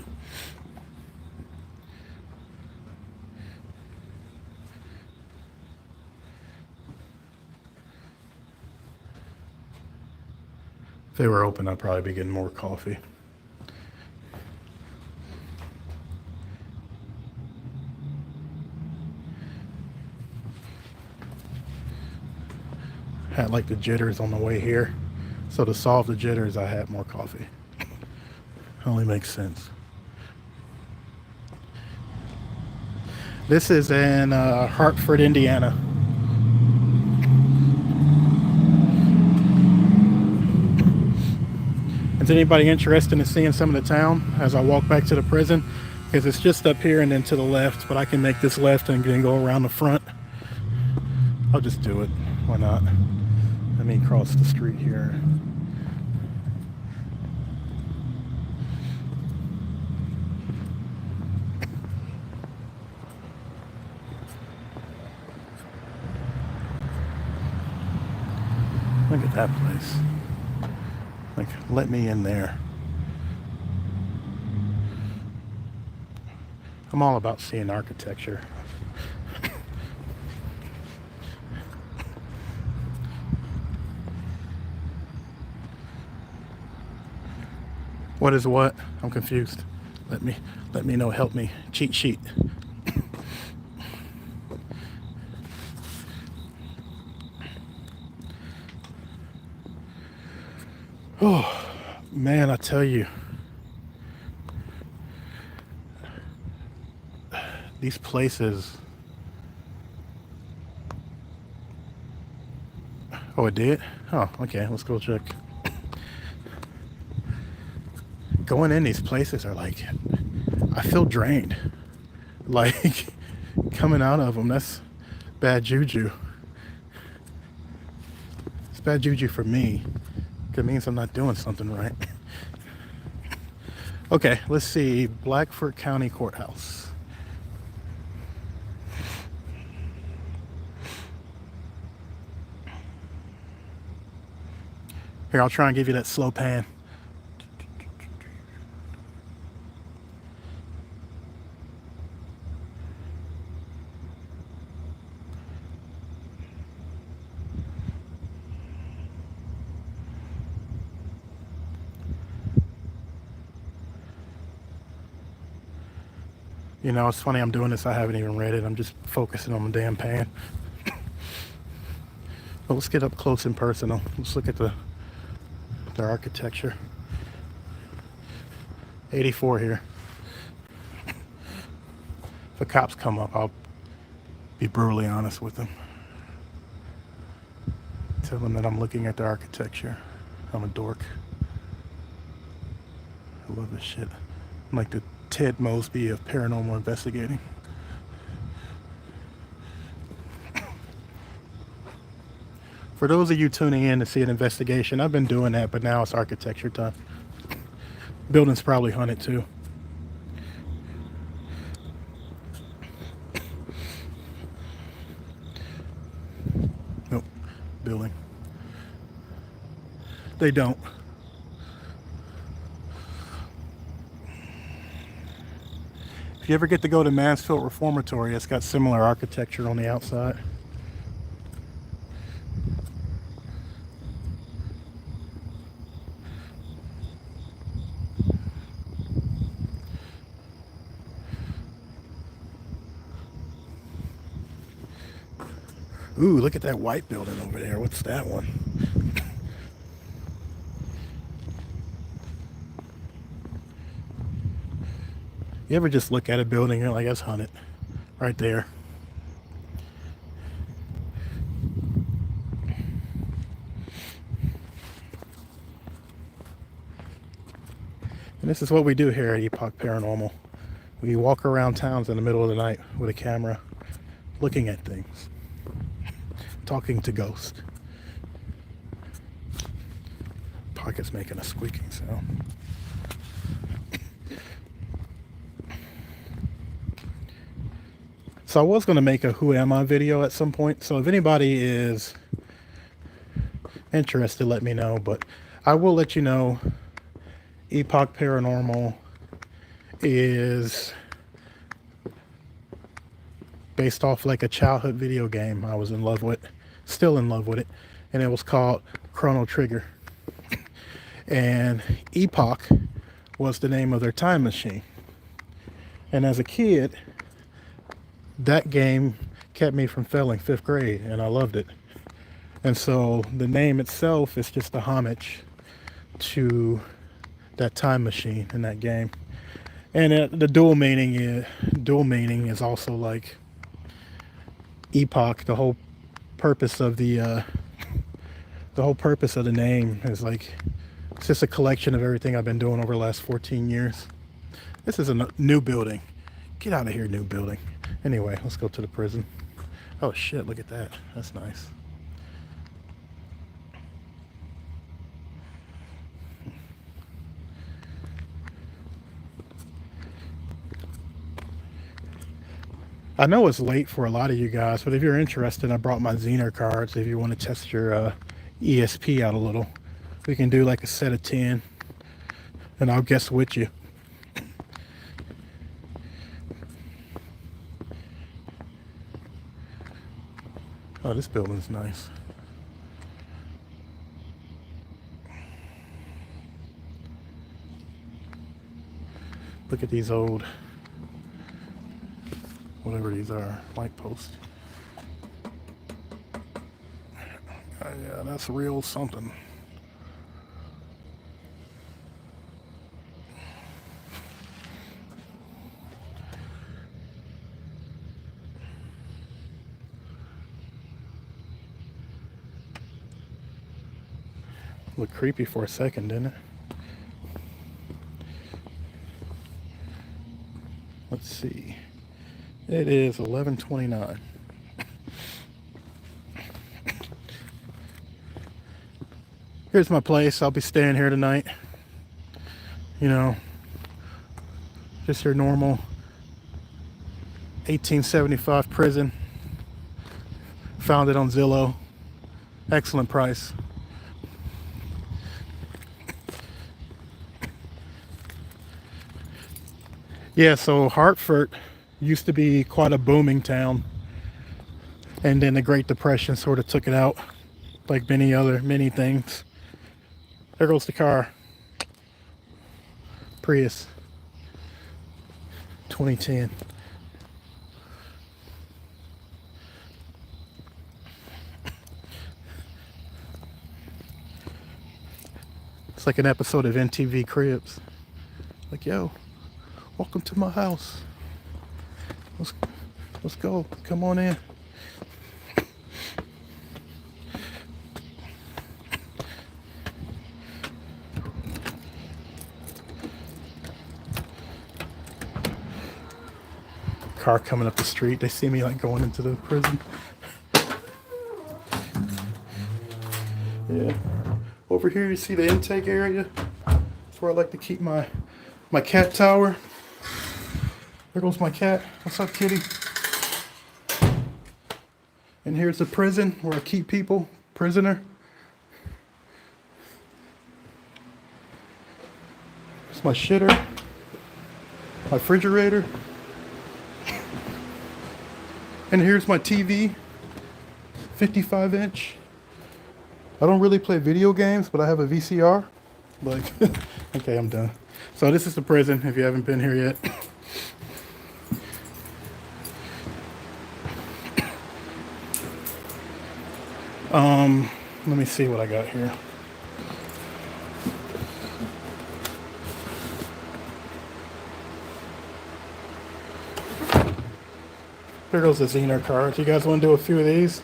they were open, I'd probably be getting more coffee. Had like the jitters on the way here, so to solve the jitters I had more coffee. Only makes sense. This is in Hartford, Indiana. Is anybody interested in seeing some of the town as I walk back to the prison? Because it's just up here and then to the left, but I can make this left and then go around the front. I'll just do it. Why not? Let me cross the street here. Look at that place. Like, let me in there. I'm all about seeing architecture. What is what? I'm confused. Let me know. Help me. Cheat sheet. Oh, man, I tell you. These places. Oh, it did? Oh, okay. Let's go check. Going in these places are like, I feel drained. Like, coming out of them, that's bad juju. It's bad juju for me. It means I'm not doing something right. Okay, let's see. Blackford County Courthouse. Here, I'll try and give you that slow pan. You know, it's funny I'm doing this. I haven't even read it. I'm just focusing on the damn pan. But let's get up close and personal. Let's look at the architecture. 84 here. If the cops come up, I'll be brutally honest with them. Tell them that I'm looking at the architecture. I'm a dork. I love this shit. I'm like the Ted Mosby of paranormal investigating. For those of you tuning in to see an investigation, I've been doing that, but now it's architecture time. Building's probably haunted too. Nope, building. They don't. If you ever get to go to Mansfield Reformatory, it's got similar architecture on the outside. Ooh, look at that white building over there. What's that one? You ever just look at a building and you're like, that's haunted right there. And this is what we do here at Epoch Paranormal. We walk around towns in the middle of the night with a camera, looking at things, talking to ghosts. Pocket's making a squeaking sound. So I was going to make a Who Am I video at some point. So if anybody is interested, let me know. But I will let you know, Epoch Paranormal is based off like a childhood video game I was in love with, still in love with it, and it was called Chrono Trigger. And Epoch was the name of their time machine. And as a kid, that game kept me from failing 5th grade, and I loved it. And so the name itself is just a homage to that time machine in that game. And the dual meaning is also like epoch. The whole purpose of the name is like, it's just a collection of everything I've been doing over the last 14 years. This is a new building. Get out of here, new building. Anyway, let's go to the prison. Oh shit, look at that. That's nice. I know it's late for a lot of you guys, but if you're interested, I brought my Zener cards. If you want to test your ESP out a little, we can do like a set of 10, and I'll guess with you. Oh, this building's nice. Look at these old, whatever these are, light posts. Yeah, that's real something. Looked creepy for a second, didn't it? Let's see. It is 11:29. Here's my place. I'll be staying here tonight. You know, just your normal 1875 prison. Found it on Zillow. Excellent price. Yeah, so Hartford used to be quite a booming town, and then the Great Depression sort of took it out, like many things. There goes the car. Prius. 2010. It's like an episode of NTV Cribs. Like, yo, welcome to my house. Let's go. Come on in. Car coming up the street. They see me like going into the prison. Yeah. Over here you see the intake area. That's where I like to keep my cat tower. There goes my cat. What's up, kitty? And here's the prison where I keep people. Prisoner. It's my shitter. My refrigerator. And here's my TV. 55-inch. I don't really play video games, but I have a VCR. Like, okay, I'm done. So this is the prison, if you haven't been here yet. Let me see what I got here. Here goes the Xener cards. You guys want to do a few of these?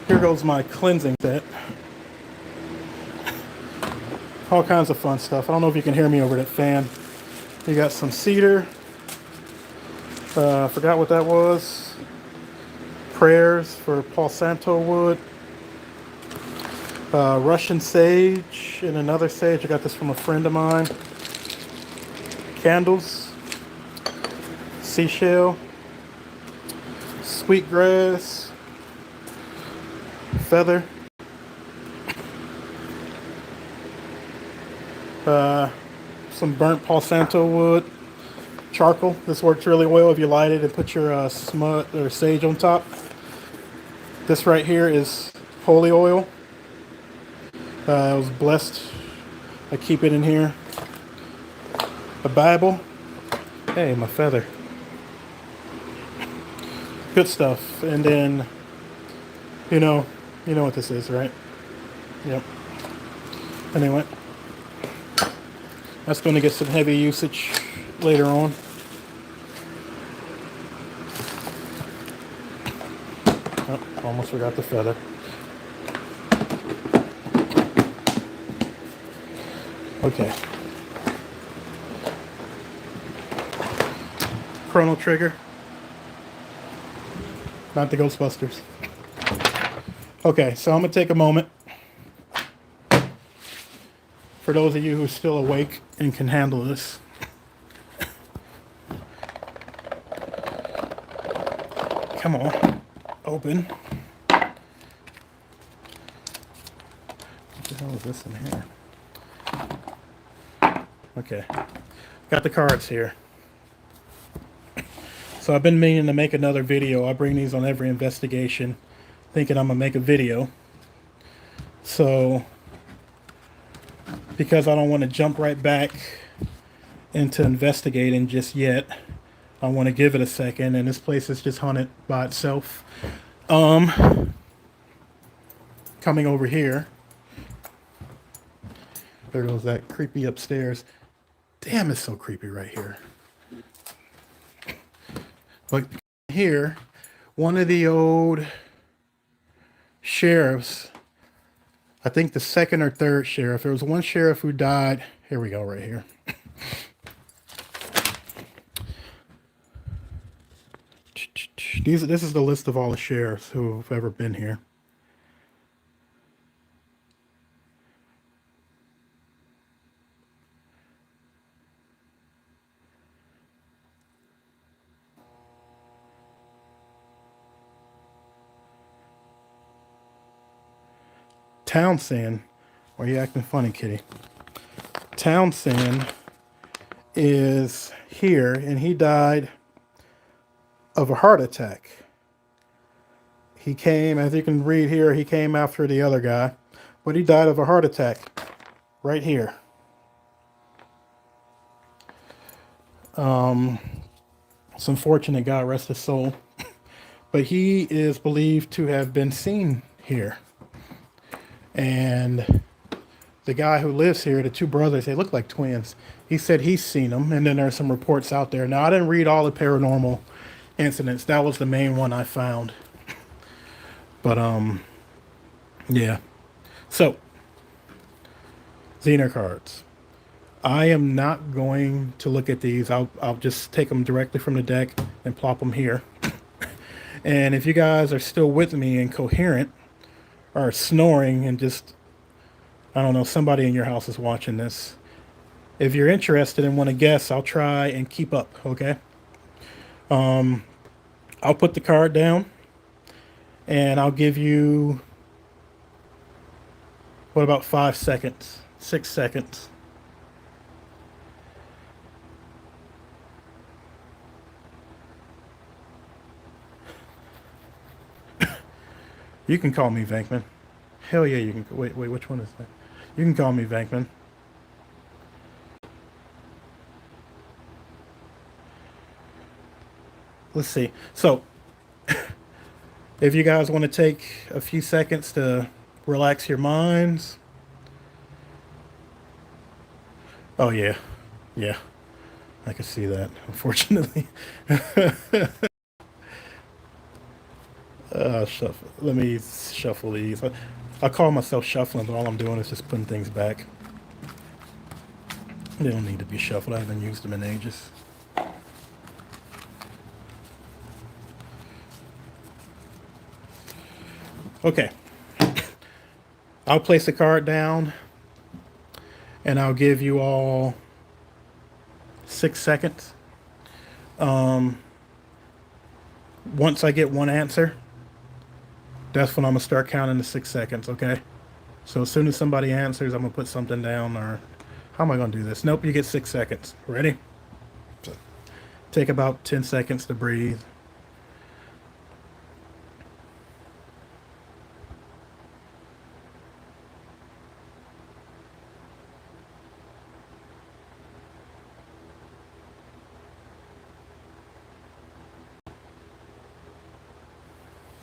Here goes my cleansing set. All kinds of fun stuff. I don't know if you can hear me over that fan. You got some cedar. Forgot what that was. Prayers for Palo Santo wood. Russian sage and another sage. I got this from a friend of mine. Candles. Seashell. Sweetgrass. Feather. Some burnt Palo Santo wood. Charcoal. This works really well if you light it and put your smut or sage on top. This right here is holy oil. I was blessed. I keep it in here. A Bible. Hey, my feather. Good stuff. And then, you know what this is, right? Yep. Anyway, that's going to get some heavy usage later on. Oh, almost forgot the feather. Okay. Chrono trigger. Not the Ghostbusters. Okay, so I'm going to take a moment. For those of you who are still awake and can handle this. Come on. Open. What the hell is this in here? Okay. Got the cards here. So I've been meaning to make another video. I bring these on every investigation, thinking I'm going to make a video. So, because I don't want to jump right back into investigating just yet, I want to give it a second, and this place is just haunted by itself. Coming over here. There goes that creepy upstairs. Damn, it's so creepy right here. But here, one of the old sheriffs, I think the second or third sheriff, there was one sheriff who died. Here we go, right here. This is the list of all the sheriffs who have ever been here. Townsend, why are you acting funny, kitty? Townsend is here, and he died of a heart attack. He came, as you can read here, he came after the other guy, but he died of a heart attack right here. It's unfortunate, God rest his soul, but he is believed to have been seen here. And the guy who lives here, the two brothers, they look like twins. He said he's seen them, and then there's some reports out there. Now, I didn't read all the paranormal incidents. That was the main one I found. But, yeah. So, Xener cards. I am not going to look at these. I'll just take them directly from the deck and plop them here. And if you guys are still with me and coherent, or snoring and just, I don't know, somebody in your house is watching this. If you're interested and want to guess, I'll try and keep up, okay? I'll put the card down and I'll give you, what about 5 seconds? 6 seconds. You can call me Venkman. Hell yeah, you can. Wait, which one is that? You can call me Venkman. let's see. So, if you guys want to take a few seconds to relax your minds. Oh, yeah. Yeah. I can see that, unfortunately. Shuffle. Let me shuffle these. I call myself shuffling, but all I'm doing is just putting things back. They don't need to be shuffled. I haven't used them in ages. Okay. I'll place the card down, and I'll give you all 6 seconds. Once I get one answer, that's when I'm gonna start counting to 6 seconds, okay? So as soon as somebody answers, I'm gonna put something down, or how am I gonna do this? Nope, you get 6 seconds. Ready? So take about 10 seconds to breathe.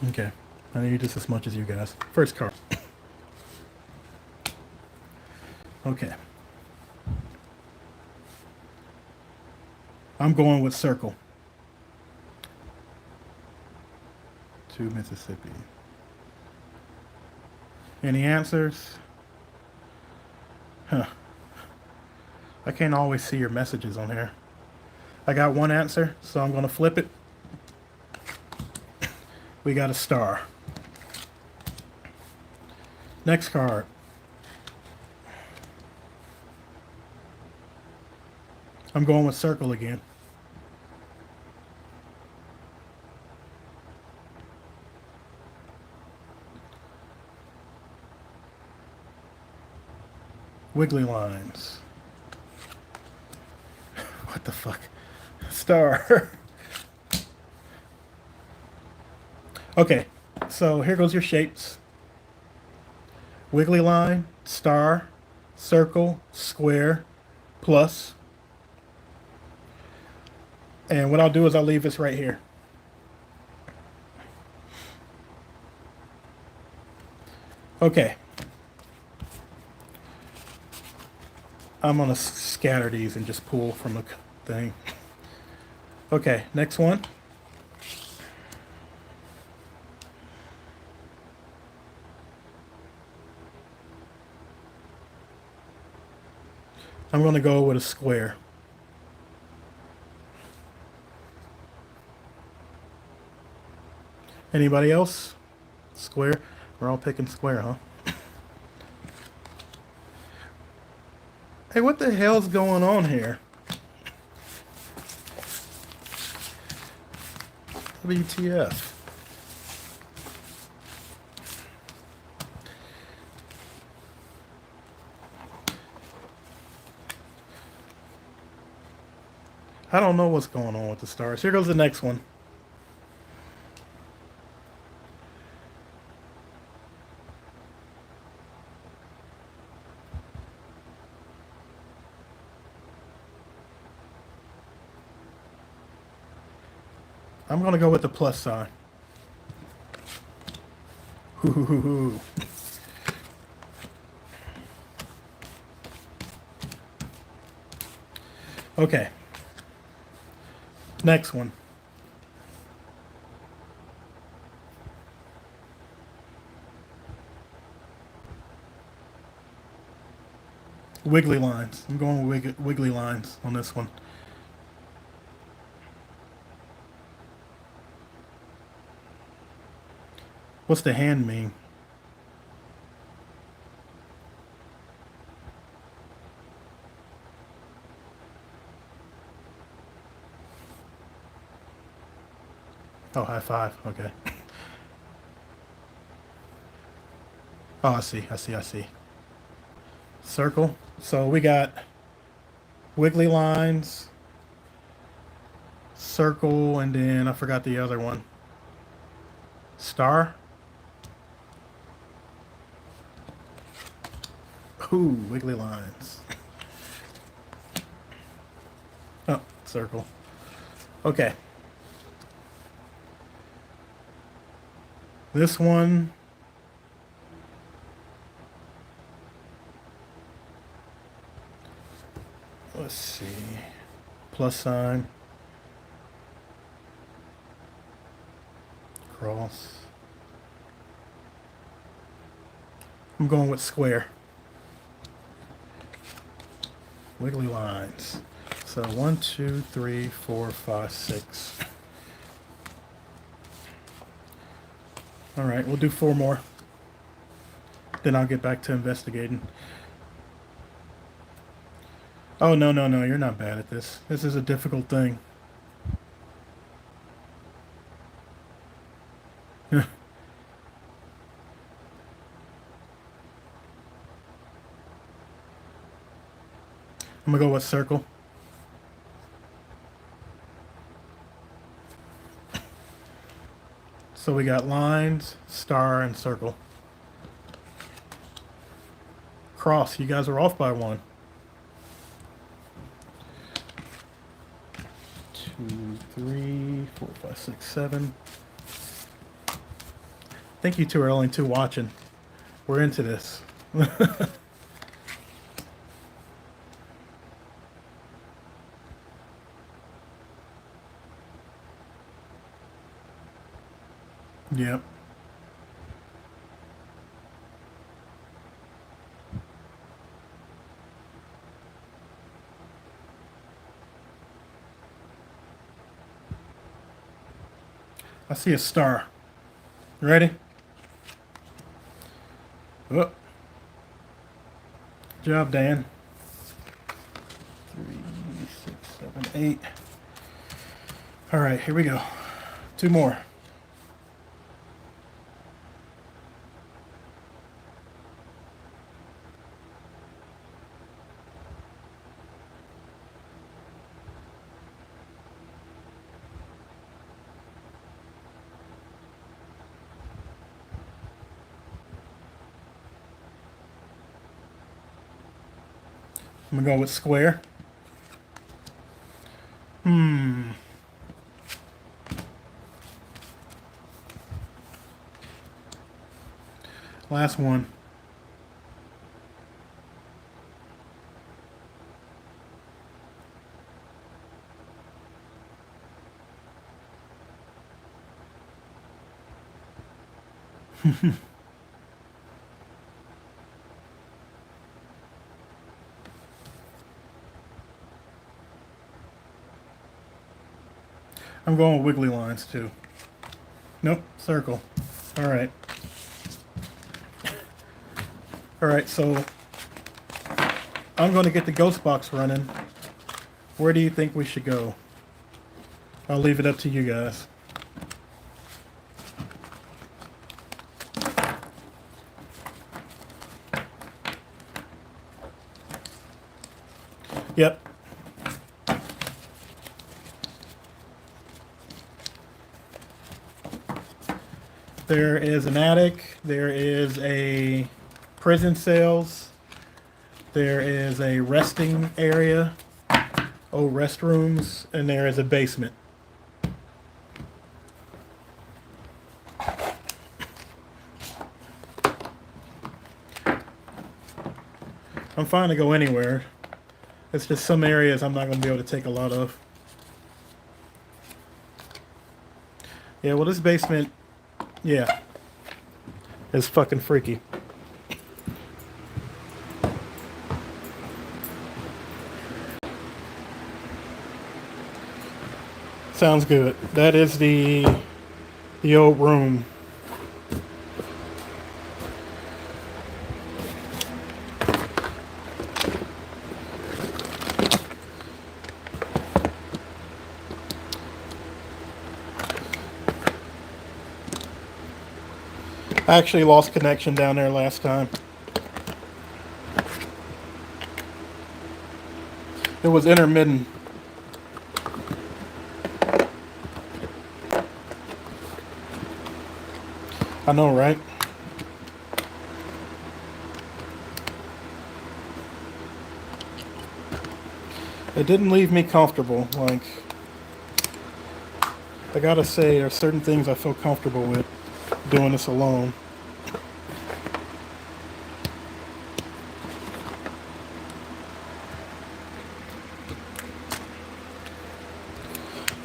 Okay, I need just as much as you guys. First card. Okay. I'm going with circle. To Mississippi. Any answers? Huh. I can't always see your messages on here. I got one answer, so I'm going to flip it. We got a star. Next card. I'm going with circle again. Wiggly lines. What the fuck? Star. Okay, so here goes your shapes. Wiggly line, star, circle, square, plus. And what I'll do is I'll leave this right here. Okay. I'm going to scatter these and just pull from the thing. Okay, next one. I'm going to go with a square. Anybody else? Square? We're all picking square, huh? Hey, what the hell's going on here? WTF? I don't know what's going on with the stars. Here goes the next one. I'm going to go with the plus sign. Hoo. Okay. Next one. Wiggly lines. I'm going with wiggly lines on this one. What's the hand mean? Oh, high five. Okay. Oh, I see. Circle. So we got wiggly lines, circle, and then I forgot the other one. Star. Ooh, wiggly lines. Oh, circle. Okay. This one, let's see, plus sign, cross. I'm going with square. Wiggly lines. So 1, 2, 3, 4, 5, 6. All right, we'll do 4 more. Then I'll get back to investigating. Oh, no, no, no, you're not bad at this. This is a difficult thing. I'm gonna go with circle. So we got lines, star, and circle. Cross, you guys are off by 1. 2, 3, 4, 5, 6, 7. I think you two are only 2 watching. We're into this. Yep. I see a star. You ready? Oh. Good job, Dan. 3, 6, 7, 8. All right, here we go. 2 more. I'm gonna go with square. Last one. I'm going with wiggly lines too. Nope, circle. All right. All right, so I'm going to get the ghost box running. Where do you think we should go? I'll leave it up to you guys. Yep. There is an attic. There is a prison cells. There is a resting area. Oh, restrooms. And there is a basement. I'm fine to go anywhere. It's just some areas I'm not going to be able to take a lot of. Yeah, well, this basement, yeah, is fucking freaky. Sounds good. That is the old room. I actually lost connection down there last time. It was intermittent. I know, right? It didn't leave me comfortable. Like, I gotta say, there's certain things I feel comfortable with. doing this alone.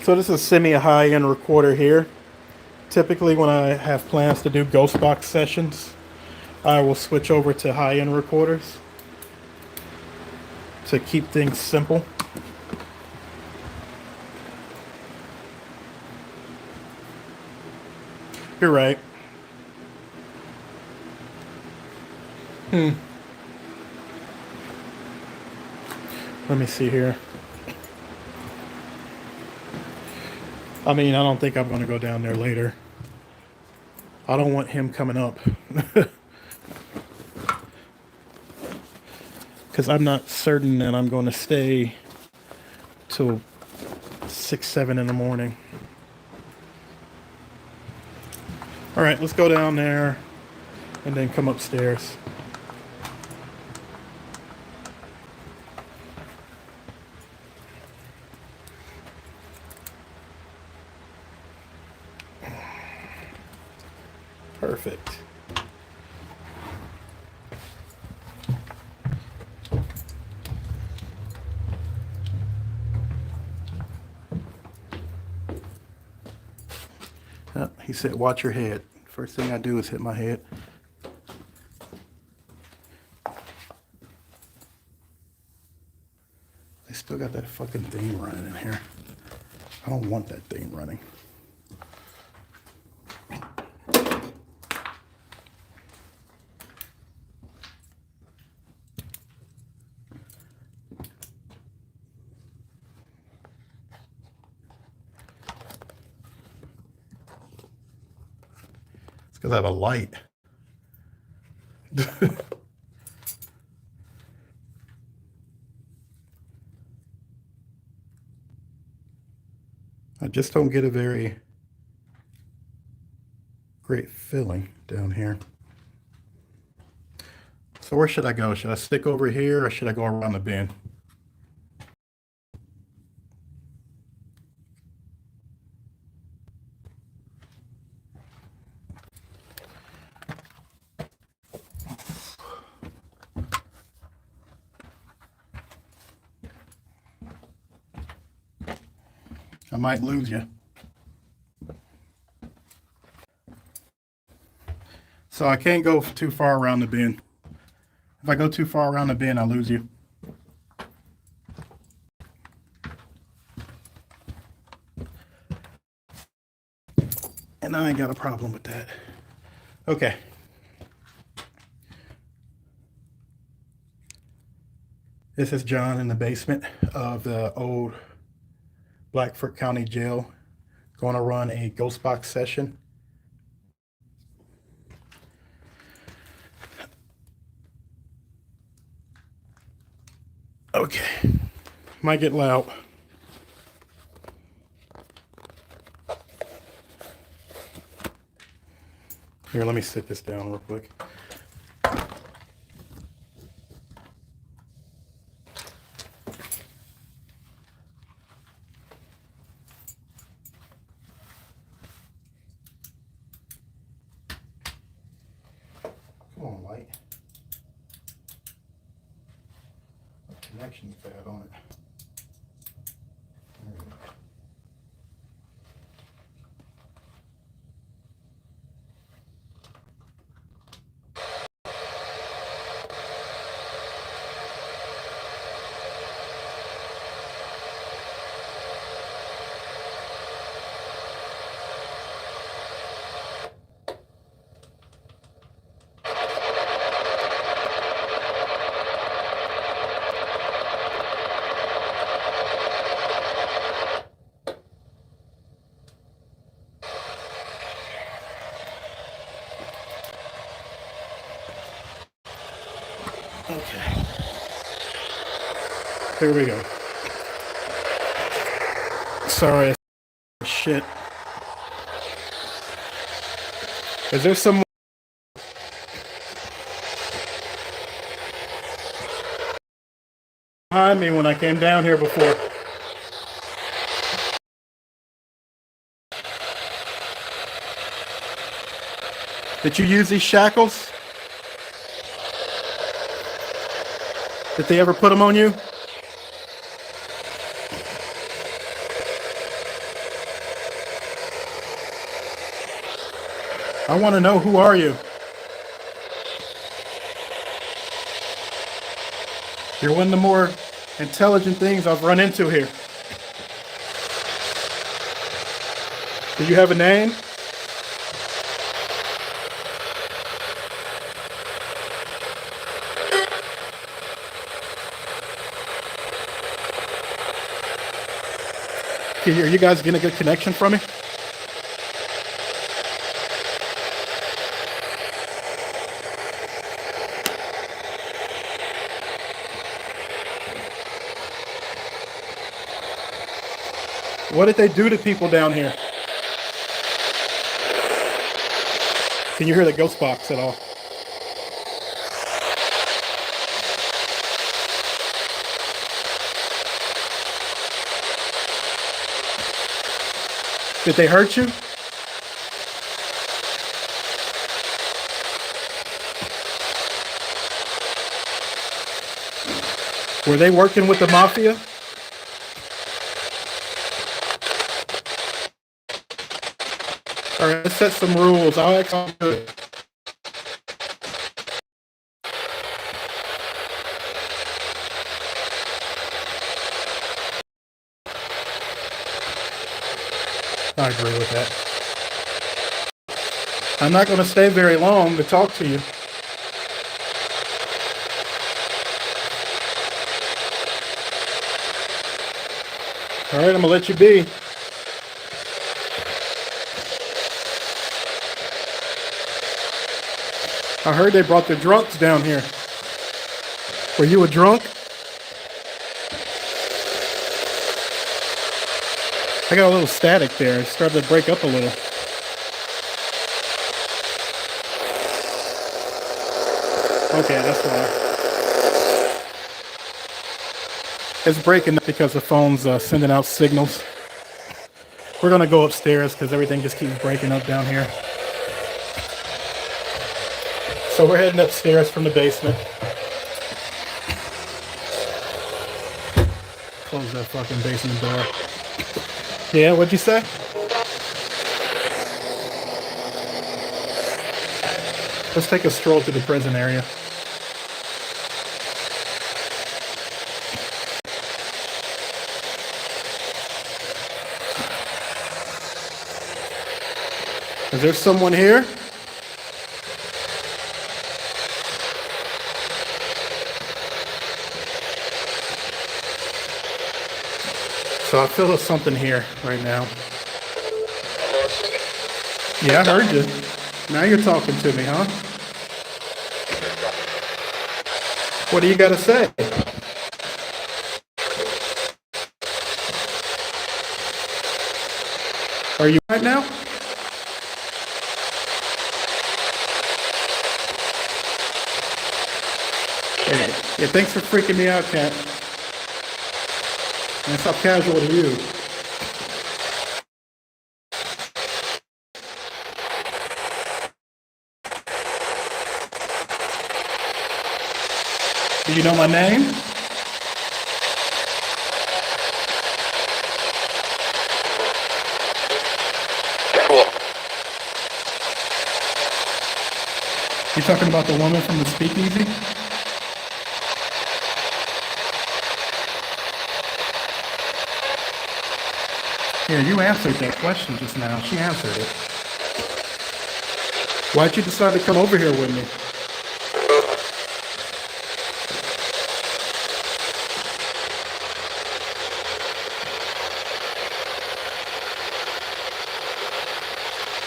So this is semi-high-end recorder here. Typically when I have plans to do ghost box sessions, I will switch over to high-end recorders to keep things simple. You're right. Let me see here. I mean, I don't think I'm going to go down there later. I don't want him coming up. Because I'm not certain that I'm going to stay till 6, 7 in the morning. All right, let's go down there and then come upstairs. Perfect. He said, watch your head. First thing I do is hit my head. They still got that fucking thing running in here. I don't want that thing running. Because I have a light. I just don't get a very great feeling down here. So where should I go? Should I stick over here or should I go around the bend? I might lose you. So I can't go too far around the bend. If I go too far around the bend, I lose you. And I ain't got a problem with that. Okay. This is John in the basement of the old Blackford County Jail. Going to run a ghost box session. Okay. Might get loud. Here, let me sit this down real quick. Come on, light. The connection's bad on it. There we go. Okay. Here we go. Sorry. Shit. Is there some behind me when I came down here before? Did you use these shackles? Did they ever put them on you? I want to know, who are you? You're one of the more intelligent things I've run into here. Do you have a name? Are you guys getting a good connection from me? What did they do to people down here? Can you hear the ghost box at all? Did they hurt you? Were they working with the mafia? All right, let's set some rules. I'll ask you good. I agree with that. I'm not going to stay very long to talk to you. All right, I'm going to let you be. I heard they brought the drunks down here. Were you a drunk? I got a little static there. It started to break up a little. Okay, that's why. It's breaking up because the phone's sending out signals. We're going to go upstairs because everything just keeps breaking up down here. So we're heading upstairs from the basement. Close that fucking basement door. Yeah, what'd you say? Let's take a stroll through the prison area. Is there someone here? So I feel something here right now. Yeah, I heard you. Now you're talking to me, huh? What do you got to say? Are you right now? Yeah, thanks for freaking me out, Cat. That's how casual to you. Do you know my name? Campbell. You talking about the woman from the Speakeasy? Yeah, you answered that question just now. She answered it. Why'd you decide to come over here with me?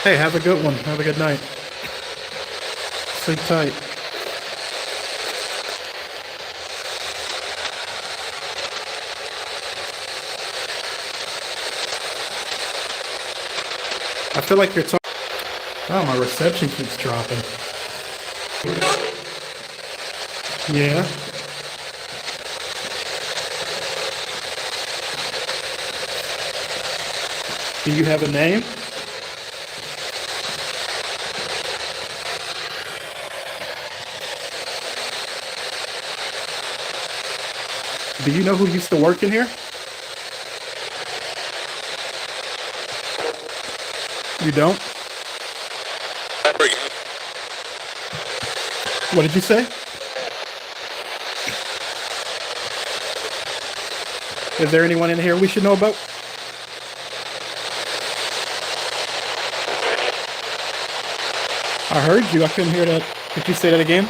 Hey, have a good one. Have a good night. Sleep tight. I feel like you're talking. Oh, my reception keeps dropping. Yeah. Do you have a name? Do you know who used to work in here? You don't? What did you say? Is there anyone in here we should know about? I heard you. I couldn't hear that. Could you say that again?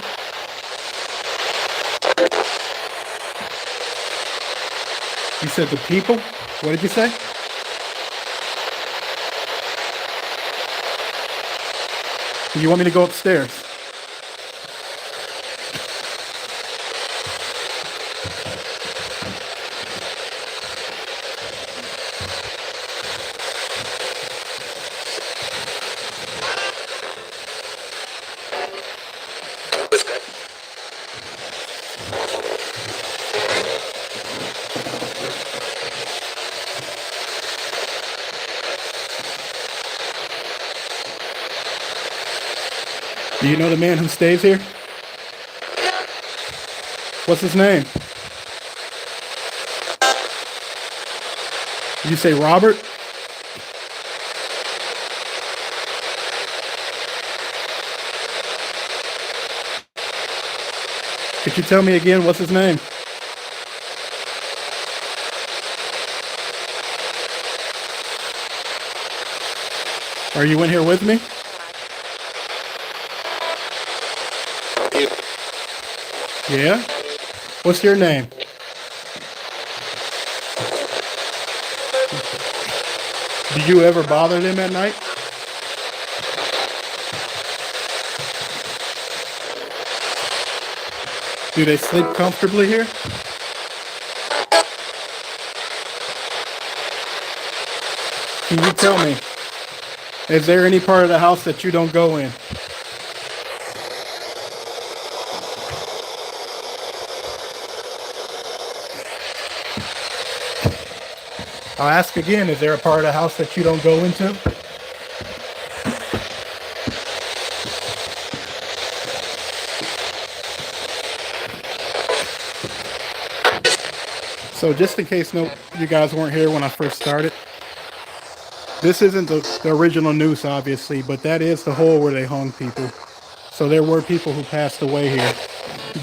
You said the people? What did you say? Do you want me to go upstairs? Do you know the man who stays here? What's his name? Did you say Robert? Could you tell me again what's his name? Are you in here with me? Yeah? What's your name? Do you ever bother them at night? Do they sleep comfortably here? Can you tell me, is there any part of the house that you don't go in? I'll ask again, is there a part of the house that you don't go into? So just in case you guys weren't here when I first started, this isn't the original noose, obviously, but that is the hole where they hung people. So there were people who passed away here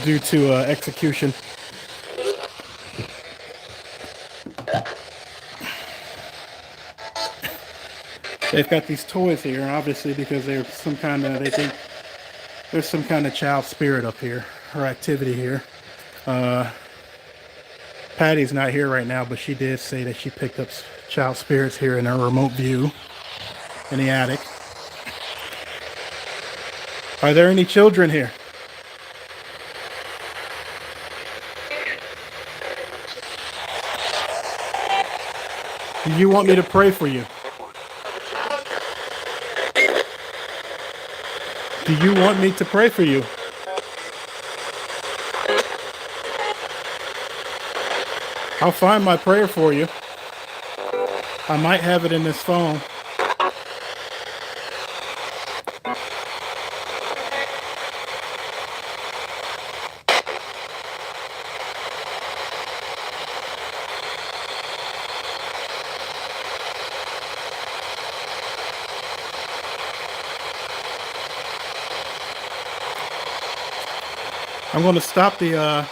due to execution. They've got these toys here, obviously, because they think there's some kind of child spirit up here, or activity here. Patty's not here right now, but she did say that she picked up child spirits here in her remote view in the attic. Are there any children here? Do you want me to pray for you? Do you want me to pray for you? I'll find my prayer for you. I might have it in this phone. I'm going to stop the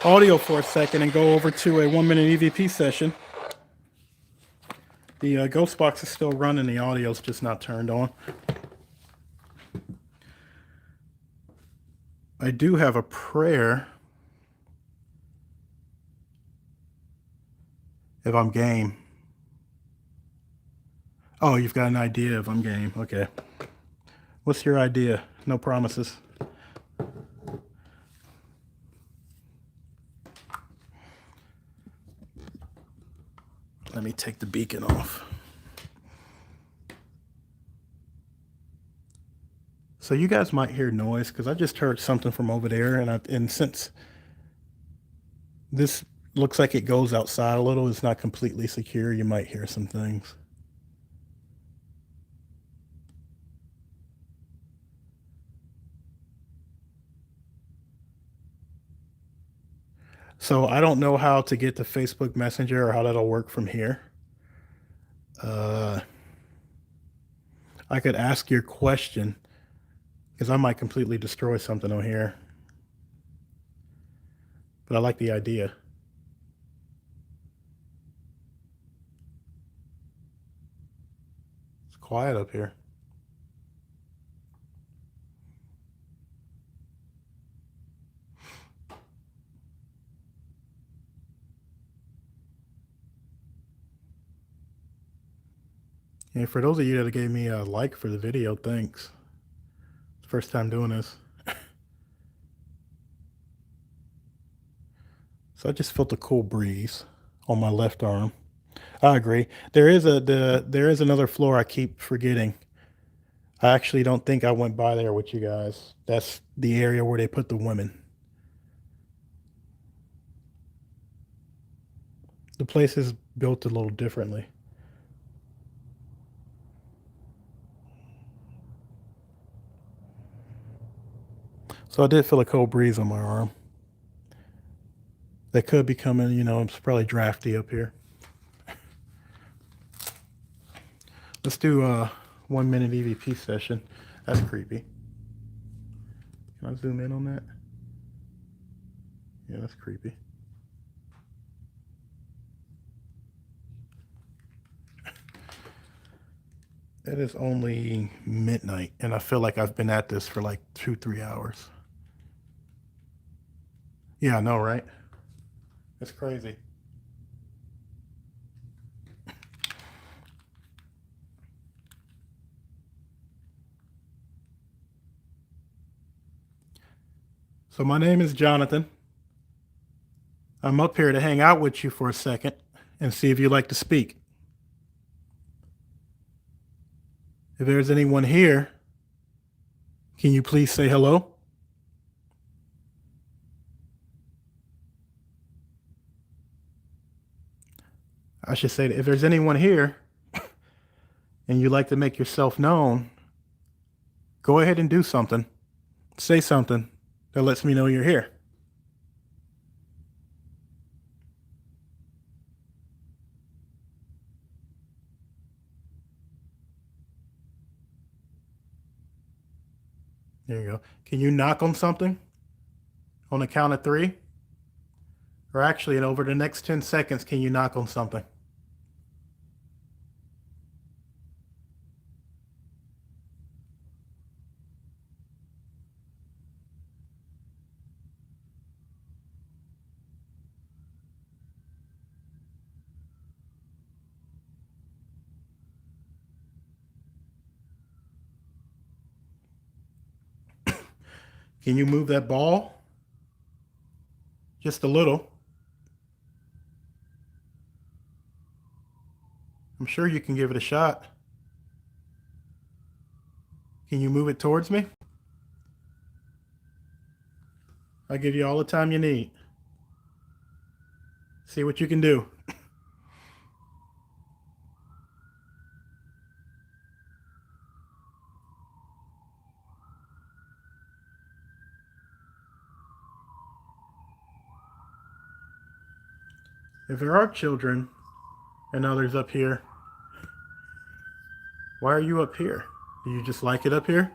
audio for a second and go over to a 1-minute EVP session. The ghost box is still running, the audio's just not turned on. I do have a prayer if I'm game. Oh, you've got an idea if I'm game. Okay. What's your idea? No promises. Let me take the beacon off. So you guys might hear noise because I just heard something from over there, and since this looks like it goes outside a little, it's not completely secure, you might hear some things. So I don't know how to get to Facebook Messenger or how that'll work from here. I could ask your question because I might completely destroy something on here. But I like the idea. It's quiet up here. And for those of you that gave me a like for the video, thanks. First time doing this. So I just felt a cool breeze on my left arm. I agree. There is another floor I keep forgetting. I actually don't think I went by there with you guys. That's the area where they put the women. The place is built a little differently. So I did feel a cold breeze on my arm. That could be coming, it's probably drafty up here. Let's do a 1 minute EVP session. That's creepy. Can I zoom in on that? Yeah, that's creepy. It is only midnight, and I feel like I've been at this for like 2-3 hours. Yeah, I know, right? It's crazy. So my name is Jonathan. I'm up here to hang out with you for a second and see if you'd like to speak. If there's anyone here, can you please say hello? I should say that if there's anyone here and you'd like to make yourself known, go ahead and do something. Say something that lets me know you're here. There you go. Can you knock on something on the count of 3? Or actually, over the next 10 seconds, can you knock on something? Can you move that ball? Just a little. I'm sure you can give it a shot. Can you move it towards me? I'll give you all the time you need. See what you can do. If there are children and others up here, why are you up here? Do you just like it up here?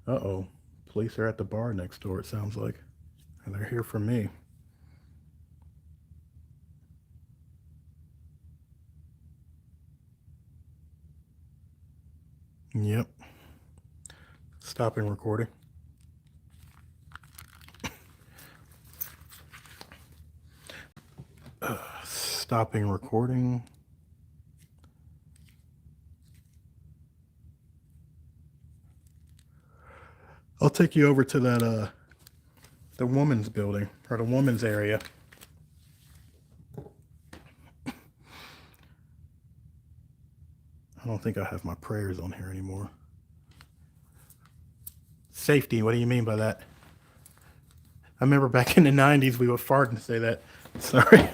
Uh-oh. Police are at the bar next door, it sounds like. And they're here for me. Yep. Stopping recording. Stopping recording. I'll take you over to that the woman's building or the woman's area. I don't think I have my prayers on here anymore. Safety, what do you mean by that? I remember back in the 90s we would fart and say that. Sorry.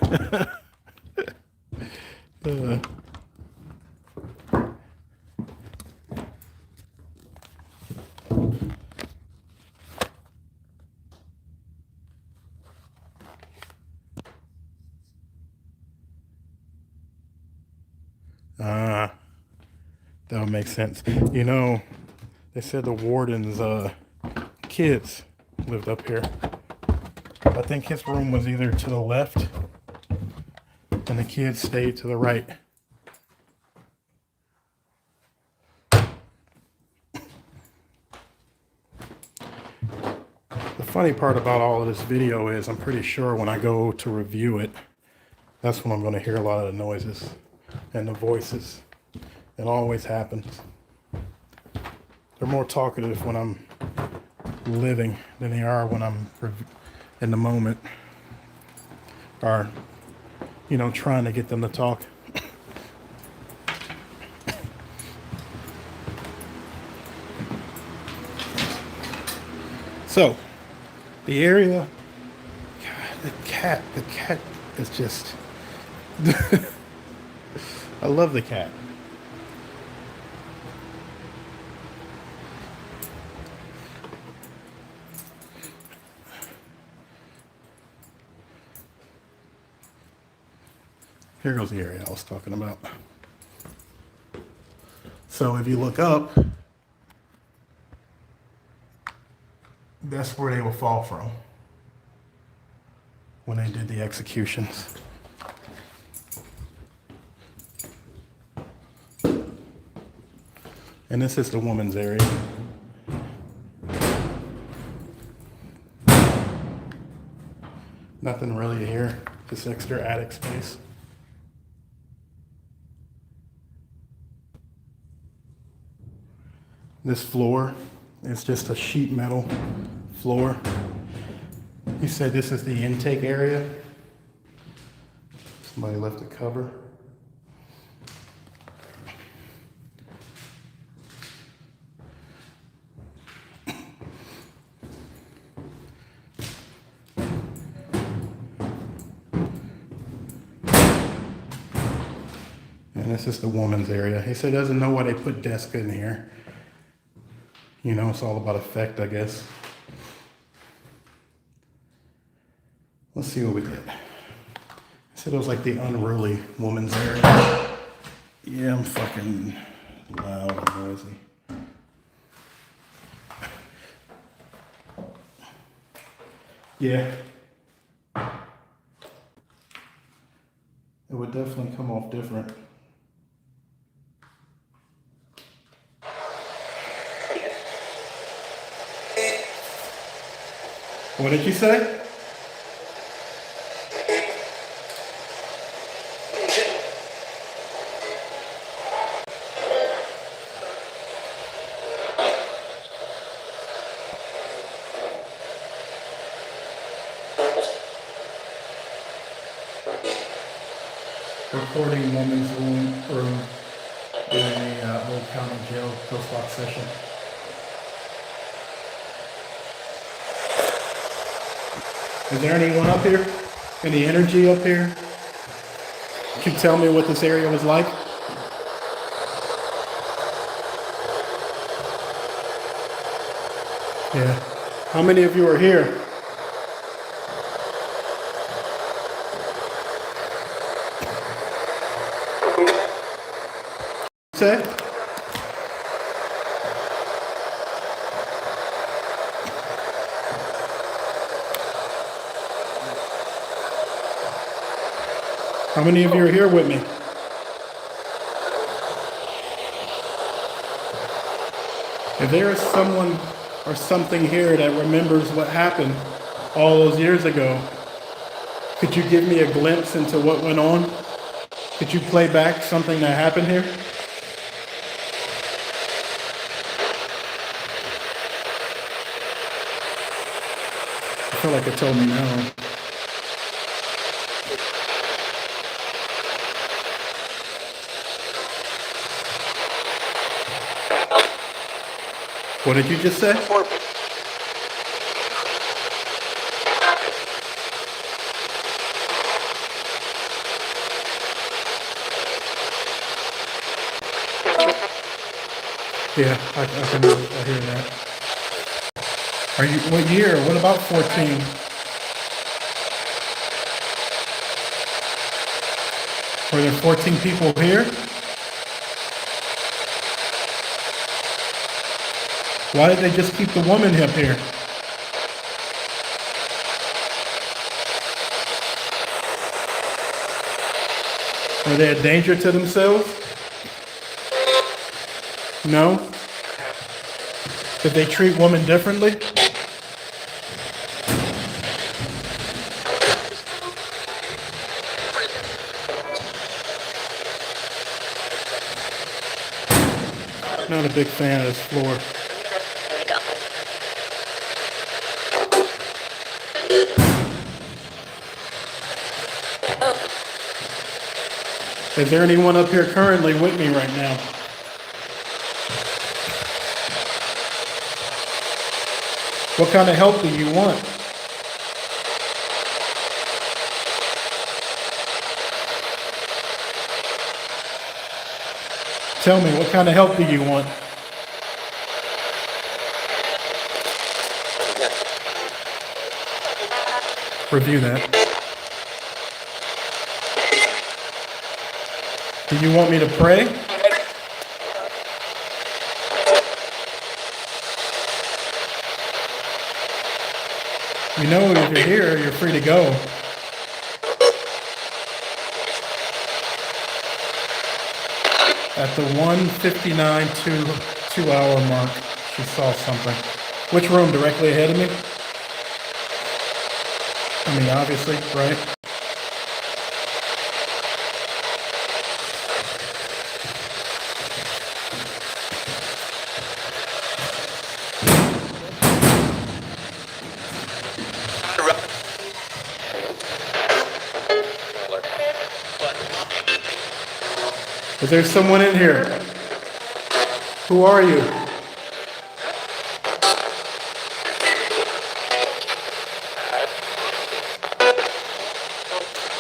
Ah, that would make sense. You know, they said the warden's kids lived up here. I think his room was either to the left and the kids stayed to the right. The funny part about all of this video is I'm pretty sure when I go to review it, that's when I'm going to hear a lot of the noises and the voices. It always happens. They're more talkative when I'm living than they are when I'm in the moment, or, you know, trying to get them to talk. So, the area, God, the cat is just, I love the cat. Here goes the area I was talking about. So if you look up, that's where they will fall from when they did the executions. And this is the woman's area. Nothing really here, just extra attic space. This floor is just a sheet metal floor. He said this is the intake area. Somebody left a cover. And this is the woman's area. He said he doesn't know why they put desks in here. You know, it's all about effect, I guess. Let's see what we get. I said it was like the unruly woman's area. Yeah, I'm fucking loud and noisy. Yeah. It would definitely come off different. What did you say? Recording woman's room during the Old County Jail Ghost Walk session. Is there anyone up here? Any energy up here? Can you tell me what this area was like? Yeah. How many of you are here? Say? How many of you are here with me? If there is someone or something here that remembers what happened all those years ago, could you give me a glimpse into what went on? Could you play back something that happened here? I feel like it told me no. What did you just say? Yeah, I hear that. Are you, what year? What about 14? Were there 14 people here? Why did they just keep the woman up here? Are they a danger to themselves? No? Did they treat women differently? Not a big fan of this floor. Is there anyone up here currently with me right now? What kind of help do you want? Tell me, what kind of help do you want? Review that. Do you want me to pray? You know, if you're here, you're free to go. At the 1:59 2-hour mark, she saw something. Which room? Directly ahead of me? I mean, obviously, right? Is there someone in here? Who are you?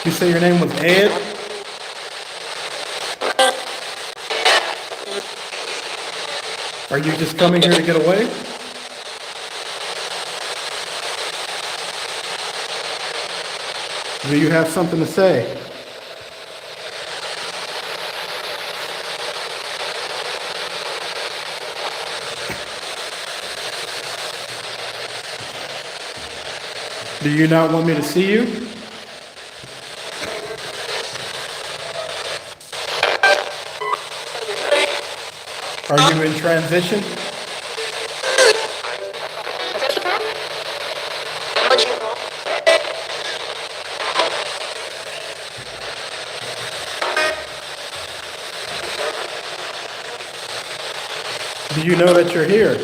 You say your name was Ed? Are you just coming here to get away? Do you have something to say? Do you not want me to see you? Are you in transition? Do you know that you're here?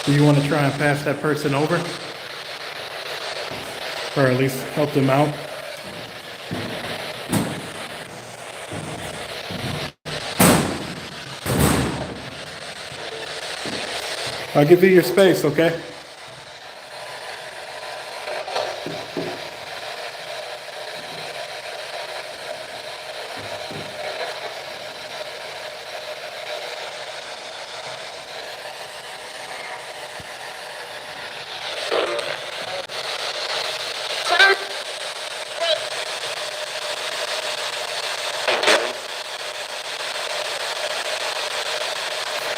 Do you want to try and pass that person over? Or at least help them out? I'll give you your space, okay?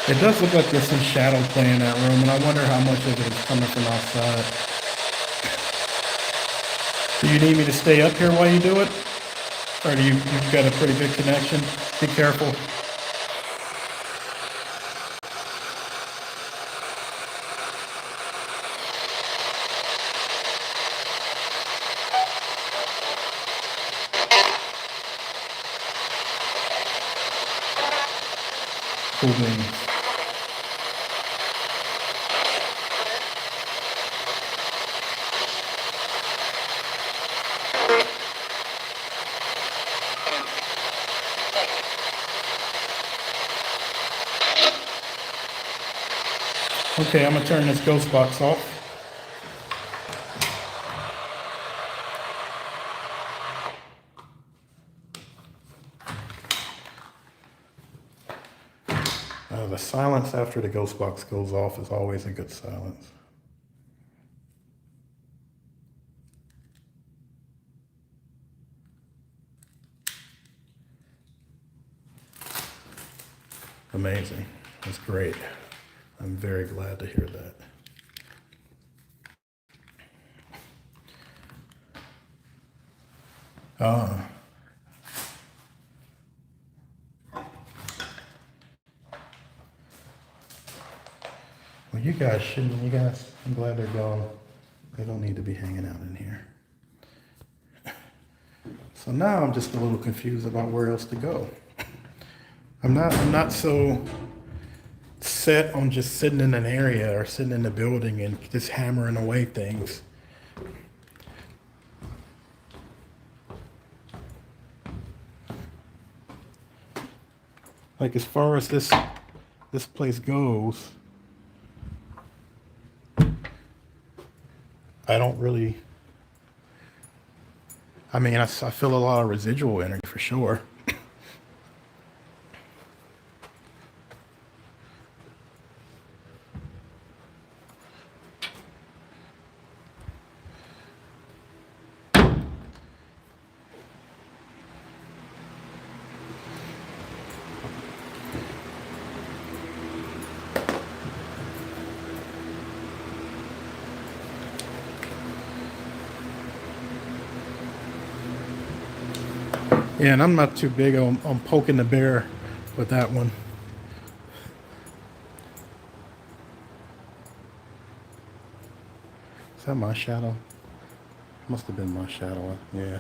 It does look like there's some shadow play in that room, and I wonder how much of it is coming from outside. Do you need me to stay up here while you do it? Or do you've got a pretty good connection? Be careful. Cool beans. Okay, I'm gonna turn this ghost box off. The silence after the ghost box goes off is always a good silence. Amazing. That's great. I'm very glad to hear that. Well, you guys shouldn't, I'm glad they're gone. They don't need to be hanging out in here. So now I'm just a little confused about where else to go. I'm not so set on just sitting in an area or sitting in a building and just hammering away things. Like as far as this place goes, I don't really, I mean, I feel a lot of residual energy for sure. Yeah, and I'm not too big on poking the bear with that one. Is that my shadow? Must have been my shadow. Yeah.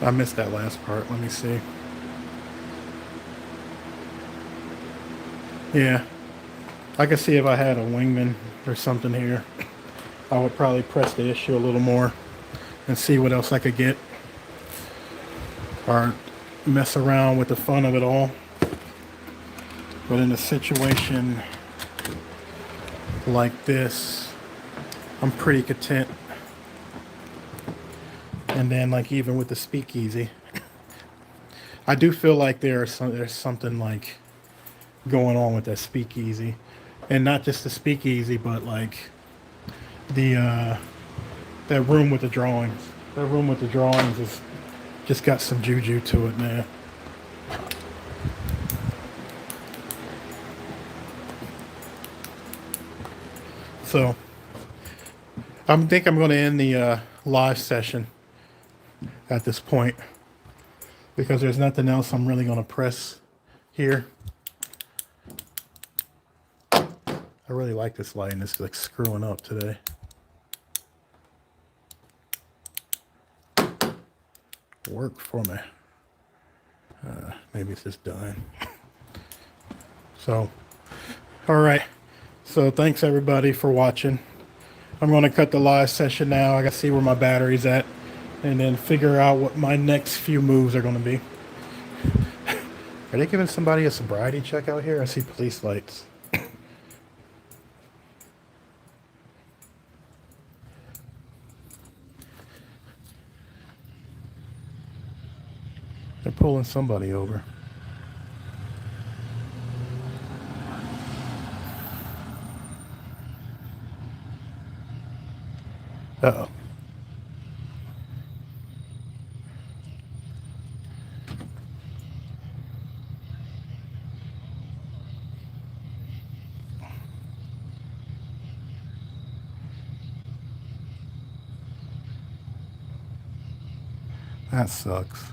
I missed that last part. Let me see. Yeah. I could see if I had a wingman or something here, I would probably press the issue a little more and see what else I could get. Or mess around with the fun of it all. But in a situation like this, I'm pretty content. And then like even with the Speakeasy, I do feel like there's something like going on with that Speakeasy. And not just the Speakeasy, but like the that room with the drawings. That room with the drawings is just got some juju to it, man. So I think I'm going to end the live session at this point because there's nothing else I'm really going to press here. I really like this lighting. It's like screwing up today. Work for me. Maybe it's just done. So, all right. So thanks everybody for watching. I'm going to cut the live session now. I got to see where my battery's at and then figure out what my next few moves are going to be. Are they giving somebody a sobriety check out here? I see police lights. They're pulling somebody over. Uh-oh. That sucks.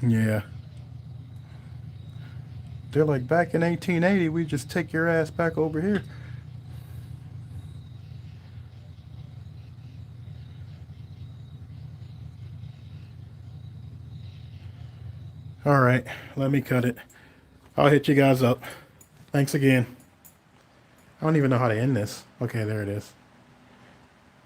Yeah. They're like, back in 1880, we just take your ass back over here. All right, let me cut it. I'll hit you guys up. Thanks again. I don't even know how to end this. Okay, there it is.